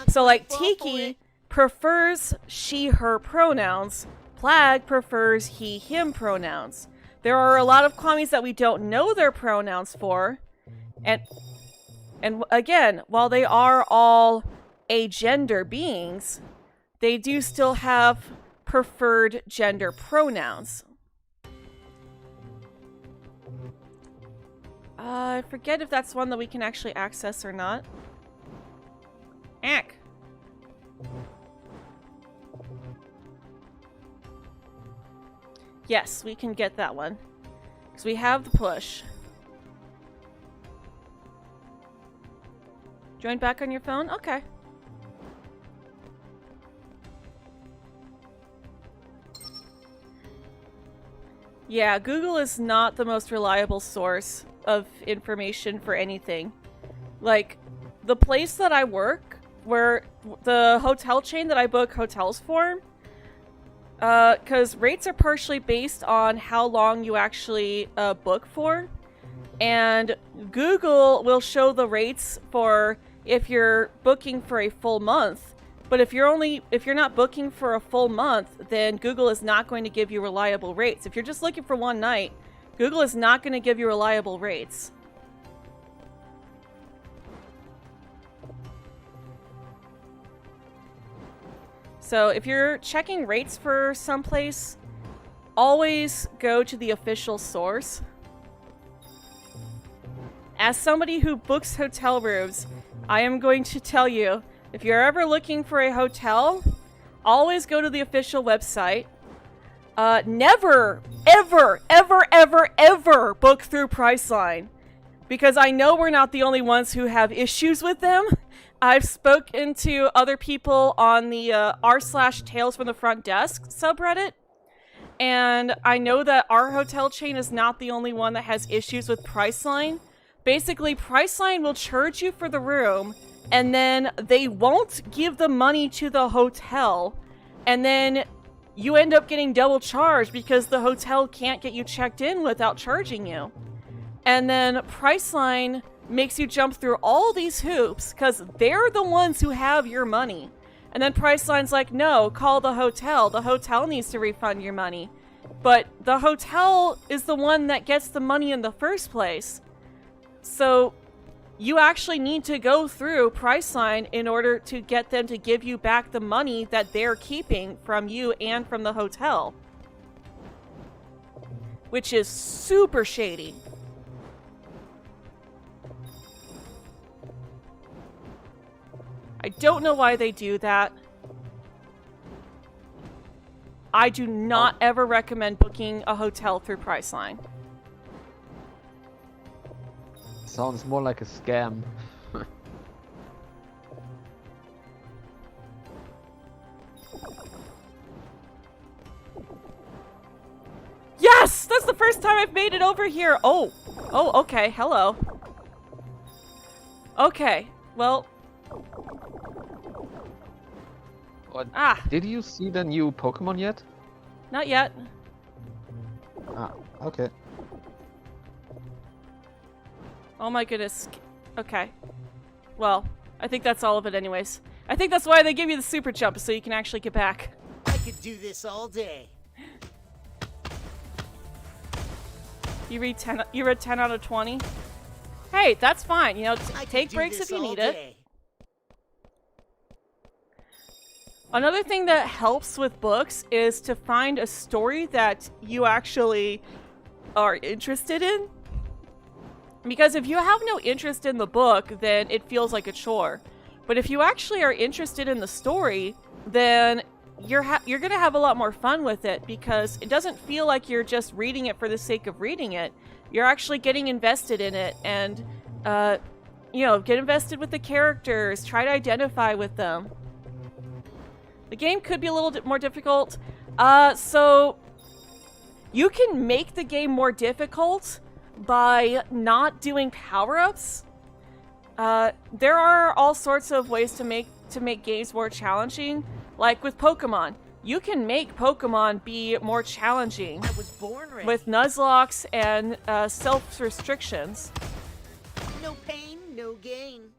So like Tiki prefers she, her pronouns. Plag prefers he, him pronouns. There are a lot of Kwamis that we don't know their pronouns for. And again, while they are all agender beings, they do still have preferred gender pronouns. I forget if that's one that we can actually access or not. Ack. Yes, we can get that one. Because we have the push. Join back on your phone? Okay. Yeah, Google is not the most reliable source of information for anything. Like, the place that I work, where the hotel chain that I book hotels for, because rates are partially based on how long you actually book for, and Google will show the rates for if you're booking for a full month. But if you're not booking for a full month, then Google is not going to give you reliable rates. If you're just looking for one night, Google is not going to give you reliable rates. So if you're checking rates for someplace, always go to the official source. As somebody who books hotel rooms, I am going to tell you, if you're ever looking for a hotel, always go to the official website. Never, ever, ever, ever, ever book through Priceline. Because I know we're not the only ones who have issues with them. I've spoken to other people on the r/Tales from the Front Desk subreddit. And I know that our hotel chain is not the only one that has issues with Priceline. Basically, Priceline will charge you for the room, and then they won't give the money to the hotel, and then you end up getting double charged because the hotel can't get you checked in without charging you. And then Priceline makes you jump through all these hoops because they're the ones who have your money. And then Priceline's like, no, call the hotel. The hotel needs to refund your money. But the hotel is the one that gets the money in the first place. So you actually need to go through Priceline in order to get them to give you back the money that they're keeping from you and from the hotel. Which is super shady. I don't know why they do that. I do not ever recommend booking a hotel through Priceline.
Sounds more like a scam.
Yes! That's the first time I've made it over here! Oh! Oh, okay, hello. Okay, well...
What?
Ah,
Did you see the new Pokemon yet?
not yet.
Ah, okay.
Oh my goodness. Okay. Well, I think that's all of it anyways. I think that's why they give you the super jump, so you can actually get back.
I could do this all day.
You read 10 out of 20? Hey, that's fine. You know,
I could
take
do
breaks
this
if you
all
need it.
day.
Another thing that helps with books is to find a story that you actually are interested in. Because if you have no interest in the book, then it feels like a chore. But if you actually are interested in the story, then you're going to have a lot more fun with it, because it doesn't feel like you're just reading it for the sake of reading it. You're actually getting invested in it, and, you know, get invested with the characters, try to identify with them. The game could be a little bit more difficult, so you can make the game more difficult by not doing power-ups. There are all sorts of ways to make games more challenging. Like with Pokemon, you can make Pokemon be more challenging
I was born ready.
with Nuzlocks and self-restrictions.
No pain, no gain.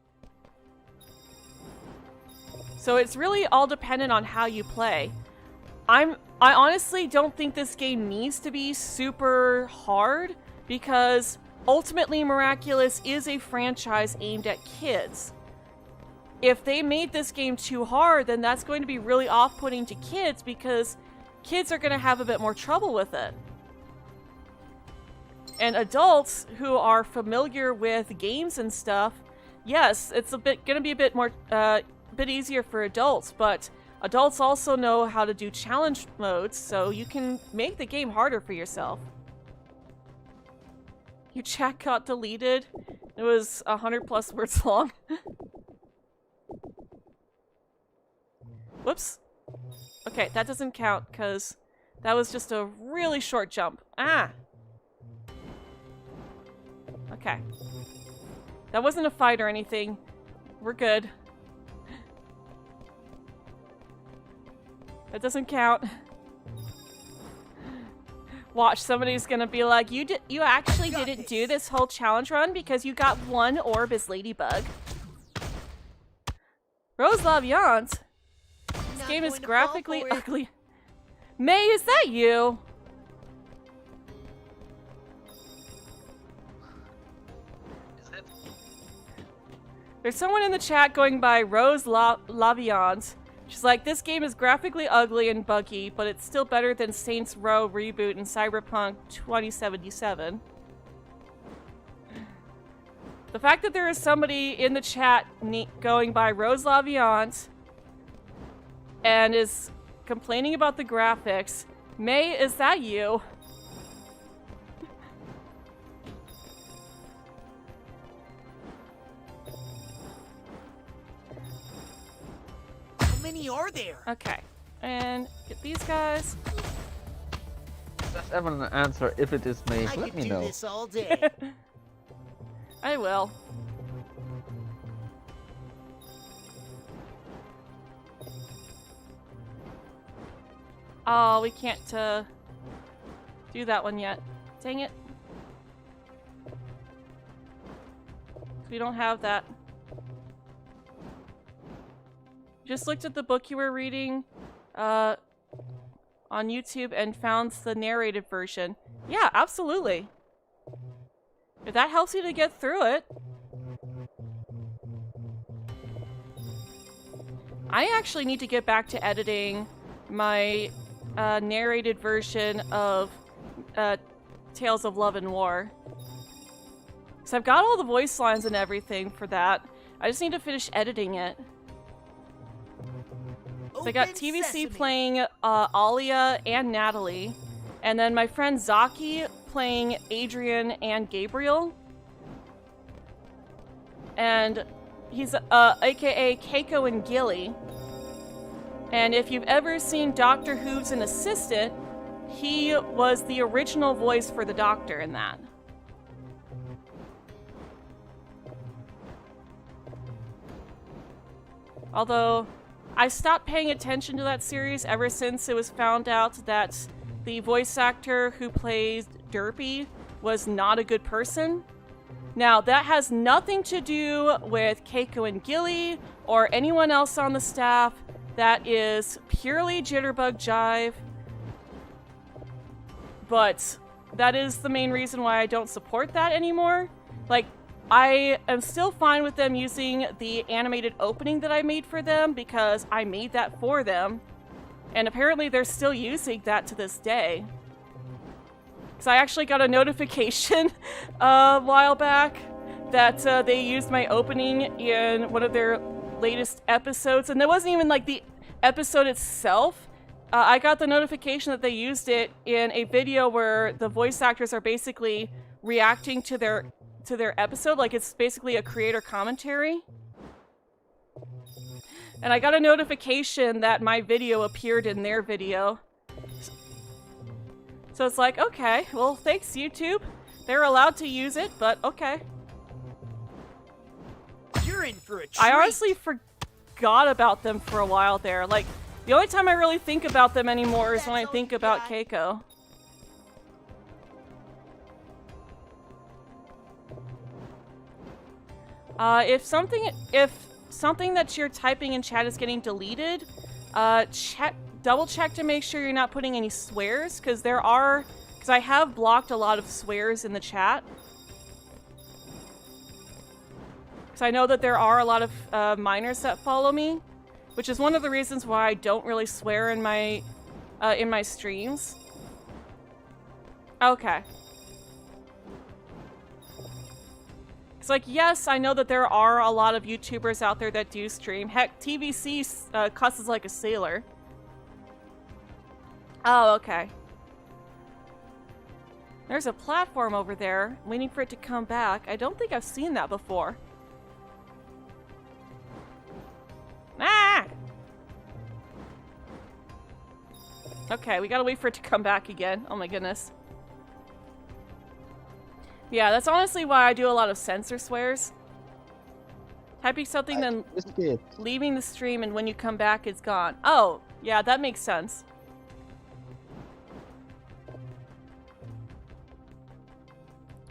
So it's really all dependent on how you play. I honestly don't think this game needs to be super hard, because ultimately Miraculous is a franchise aimed at kids. If they made this game too hard, then that's going to be really off-putting to kids, because kids are going to have a bit more trouble with it. And adults who are familiar with games and stuff, yes, it's going to be a bit more bit easier for adults, but adults also know how to do challenge modes, so you can make the game harder for yourself. Your chat got deleted. It was 100+ words long. Whoops. Okay, that doesn't count, because that was just a really short jump. Ah! Okay. That wasn't a fight or anything. We're good. That doesn't count. Watch, somebody's gonna be like, you actually didn't do this whole challenge run because you got one orb as Ladybug. Rose Laviant? This game is graphically ugly. May, is that you? There's someone in the chat going by Rose Laviant. She's like, this game is graphically ugly and buggy, but it's still better than Saints Row reboot and Cyberpunk 2077. The fact that there is somebody in the chat going by Rose Laviant and is complaining about the graphics. May, is that you?
How many are there?
Okay, and get these guys.
Does everyone answer if it is me?
I
Let
could
me
do
know.
this all day.
I will. Oh, we can't do that one yet. Dang it. We don't have that. Just looked at the book you were reading on YouTube and found the narrated version. Yeah, absolutely. If that helps you to get through it. I actually need to get back to editing my narrated version of Tales of Love and War. So I've got all the voice lines and everything for that. I just need to finish editing it. So I got
Open
TVC
sesame.
playing Alia and Natalie, and then my friend Zaki playing Adrian and Gabriel. and he's aka Keiko and Gilly. And if you've ever seen Doctor Who's an assistant, he was the original voice for the Doctor in that. Although, I stopped paying attention to that series ever since it was found out that the voice actor who plays Derpy was not a good person. Now, that has nothing to do with Keiko and Gilly or anyone else on the staff. That is purely jitterbug jive. But that is the main reason why I don't support that anymore. Like, I am still fine with them using the animated opening that I made for them because I made that for them. And apparently they're still using that to this day. Because I actually got a notification a while back that they used my opening in one of their latest episodes. And that wasn't even like the episode itself. I got the notification that they used it in a video where the voice actors are basically reacting to their episode. Like it's basically a creator commentary. And I got a notification that my video appeared in their video. So it's like, okay, well, thanks, YouTube. They're allowed to use it, but okay.
You're in for a treat.
I honestly forgot about them for a while there. Like, the only time I really think about them anymore is when I think about Keiko. If something that you're typing in chat is getting deleted, double check to make sure you're not putting any swears, because I have blocked a lot of swears in the chat. Because I know that there are a lot of minors that follow me, which is one of the reasons why I don't really swear in my streams. Okay. It's like, yes, I know that there are a lot of YouTubers out there that do stream. Heck, TVC cusses like a sailor. Oh, okay. There's a platform over there, waiting for it to come back. I don't think I've seen that before. Ah! Okay, we gotta wait for it to come back again. Oh my goodness. Yeah, that's honestly why I do a lot of censor swears. Typing something, then leaving the stream, and when you come back, it's gone. Oh, yeah, that makes sense.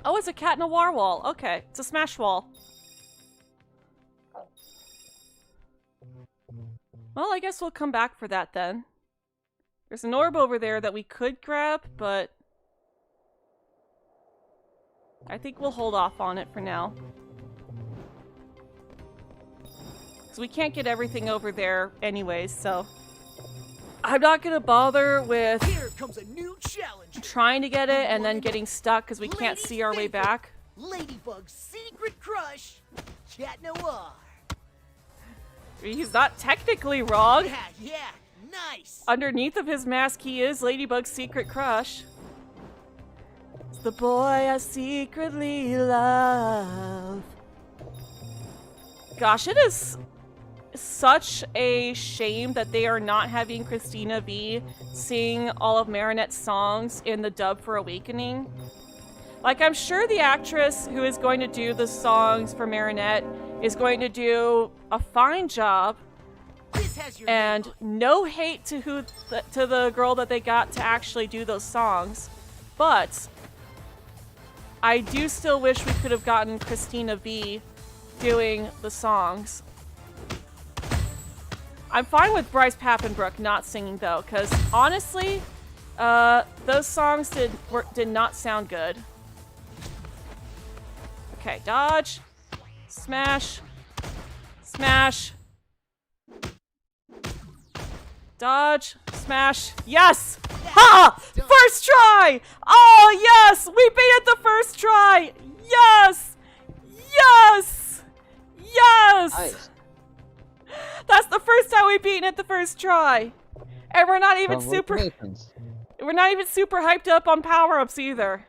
Oh, it's a Cat Noir wall. Okay, it's a smash wall. Well, I guess we'll come back for that then. There's an orb over there that we could grab, but I think we'll hold off on it for now. Because we can't get everything over there anyways, so I'm not gonna bother with
Here comes a new challenge.
trying to get it and then getting stuck because we can't see our way back.
Ladybug's secret crush, Chat Noir.
He's not technically wrong.
Yeah, nice.
Underneath of his mask, he is Ladybug's secret crush. It's the boy I secretly love. Gosh, it is such a shame that they are not having Christina V sing all of Marinette's songs in the dub for Awakening. Like, I'm sure the actress who is going to do the songs for Marinette is going to do a fine job. And no hate to the girl that they got to actually do those songs, but I do still wish we could have gotten Christina V doing the songs. I'm fine with Bryce Papenbrook not singing though, because honestly, those songs did not sound good. Okay, dodge, smash, smash. Dodge, smash, yes! Ha! First try! Oh, yes! We beat it the first try! Yes! Yes! Yes!
Nice.
That's the first time we've beaten it the first try. And we're not even
Congratulations.
we're not even super hyped up on power-ups either.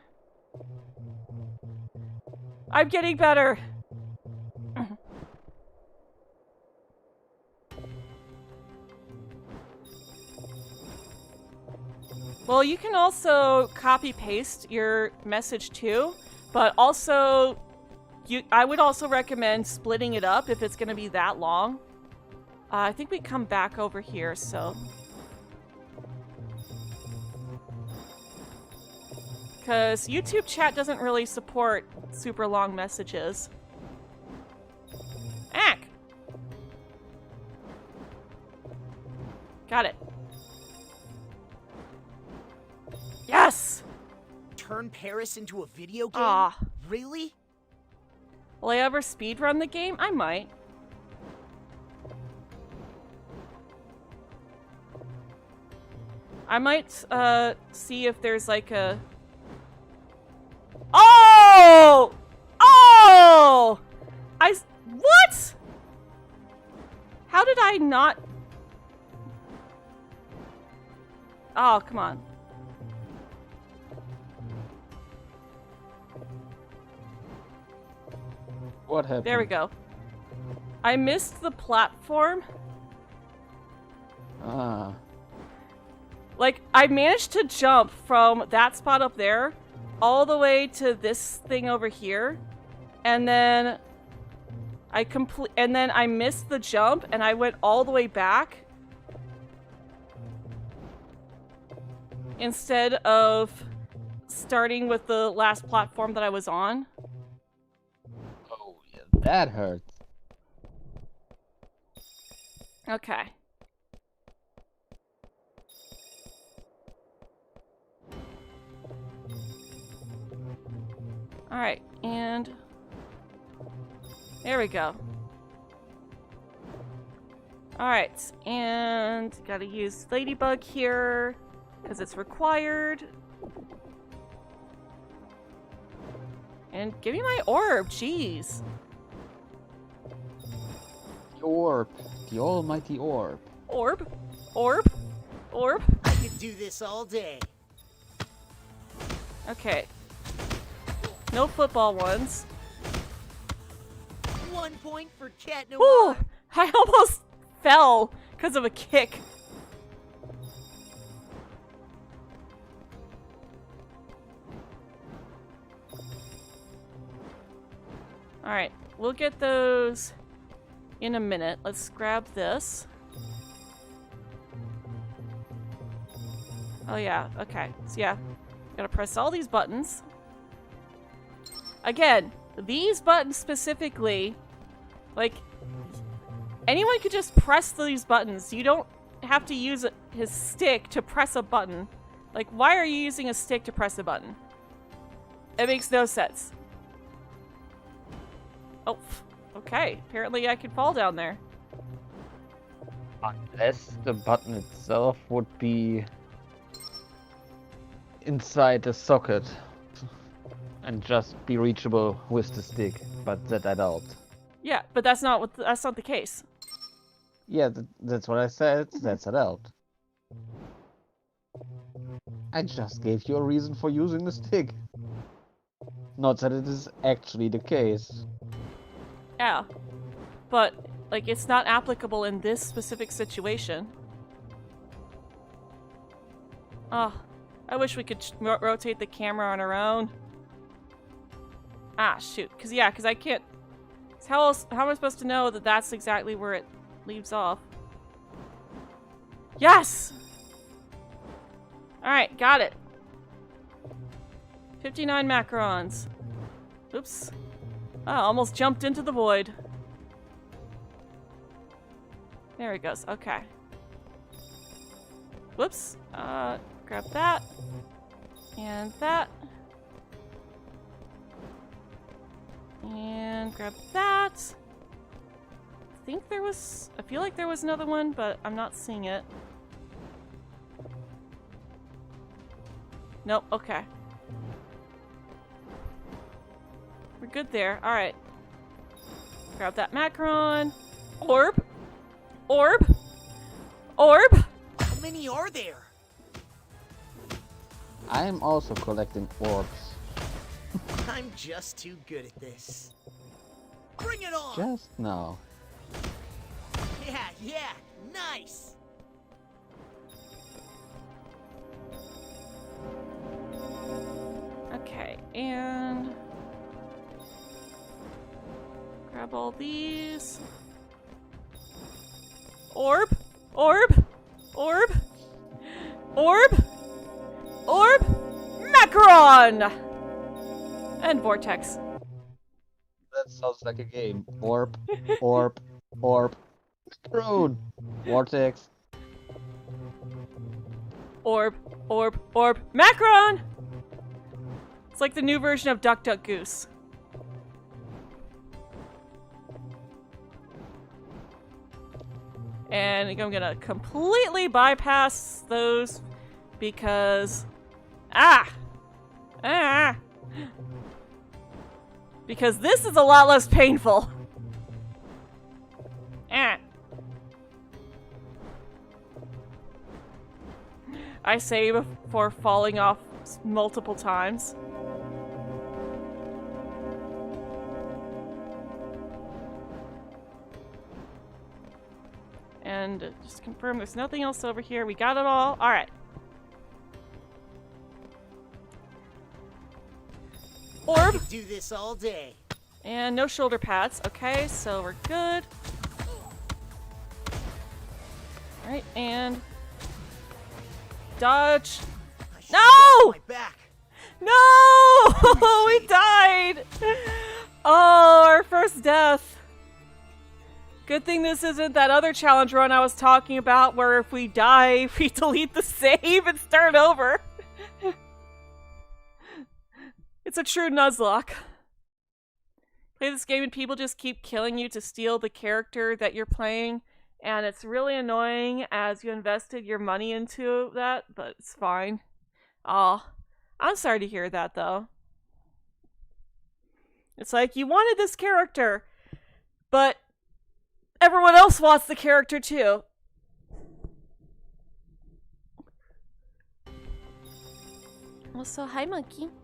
I'm getting better. Well, you can also copy paste your message too, but also I would also recommend splitting it up if it's going to be that long. I think we come back over here, so because YouTube chat doesn't really support super long messages. Ack! Got it. Yes!
Turn Paris into a video game?
Ah.
Really?
Will I ever speedrun the game? I might. I might, see if there's like a... Oh! Oh! What? How did I not... Oh, come on.
What happened?
There we go. I missed the platform.
Ah.
Like, I managed to jump from that spot up there all the way to this thing over here. And then I missed the jump and I went all the way back instead of starting with the last platform that I was on.
Oh, yeah, that hurts.
Okay. Alright, and there we go. Alright, and gotta use Ladybug here, because it's required. And give me my orb, jeez.
The orb. The almighty orb.
Orb? Orb? Orb?
I could do this all day.
Okay. No football ones.
1 point for Cat Noir.
Whew! I almost fell because of a kick. Alright, we'll get those in a minute. Let's grab this. Oh yeah, okay. So yeah, gotta press all these buttons. Again, these buttons specifically, like, anyone could just press these buttons. You don't have to use his stick to press a button. Like, why are you using a stick to press a button? It makes no sense. Oh, okay. Apparently I could fall down there.
Unless the button itself would be inside the socket and just be reachable with the stick, but that I doubt.
Yeah, but that's not the case.
Yeah, that's what I said. That's I doubt. I just gave you a reason for using the stick. Not that it is actually the case.
Yeah. But, like, it's not applicable in this specific situation. Oh, I wish we could rotate the camera on our own. Ah, shoot. Because I can't... How am I supposed to know that that's exactly where it leaves off? Yes! Alright, got it. 59 macrons. Oops. Oh, almost jumped into the void. There he goes. Okay. Whoops. Grab that. And that. And grab that. I feel like there was another one, but I'm not seeing it. Nope, okay. We're good there. Alright. Grab that macron. Orb. Orb. Orb.
How many are there?
I am also collecting orbs.
I'm just too good at this.
Bring it on!
Just now.
Yeah, nice!
Okay, and grab all these. Orb, orb, orb, orb, orb, macaron, and vortex.
That sounds like a game. Orb, orb, orb, macaron, vortex.
Orb, orb, orb, macaron. It's like the new version of Duck Duck Goose. And I'm gonna completely bypass those because... Because this is a lot less painful. I say before falling off multiple times. And just confirm there's nothing else over here. We got it all. Alright. Orb.
I could do this all day.
And no shoulder pads. Okay, so we're good. Alright, and... dodge.
I should
No!
rest my back.
No! We died! Oh, our first death. Good thing this isn't that other challenge run I was talking about where if we die, we delete the save and start over. It's a true Nuzlocke. Play this game and people just keep killing you to steal the character that you're playing, and it's really annoying as you invested your money into that, but it's fine. Aw, I'm sorry to hear that though. It's like, you wanted this character, but everyone else wants the character too. Also, hi monkey.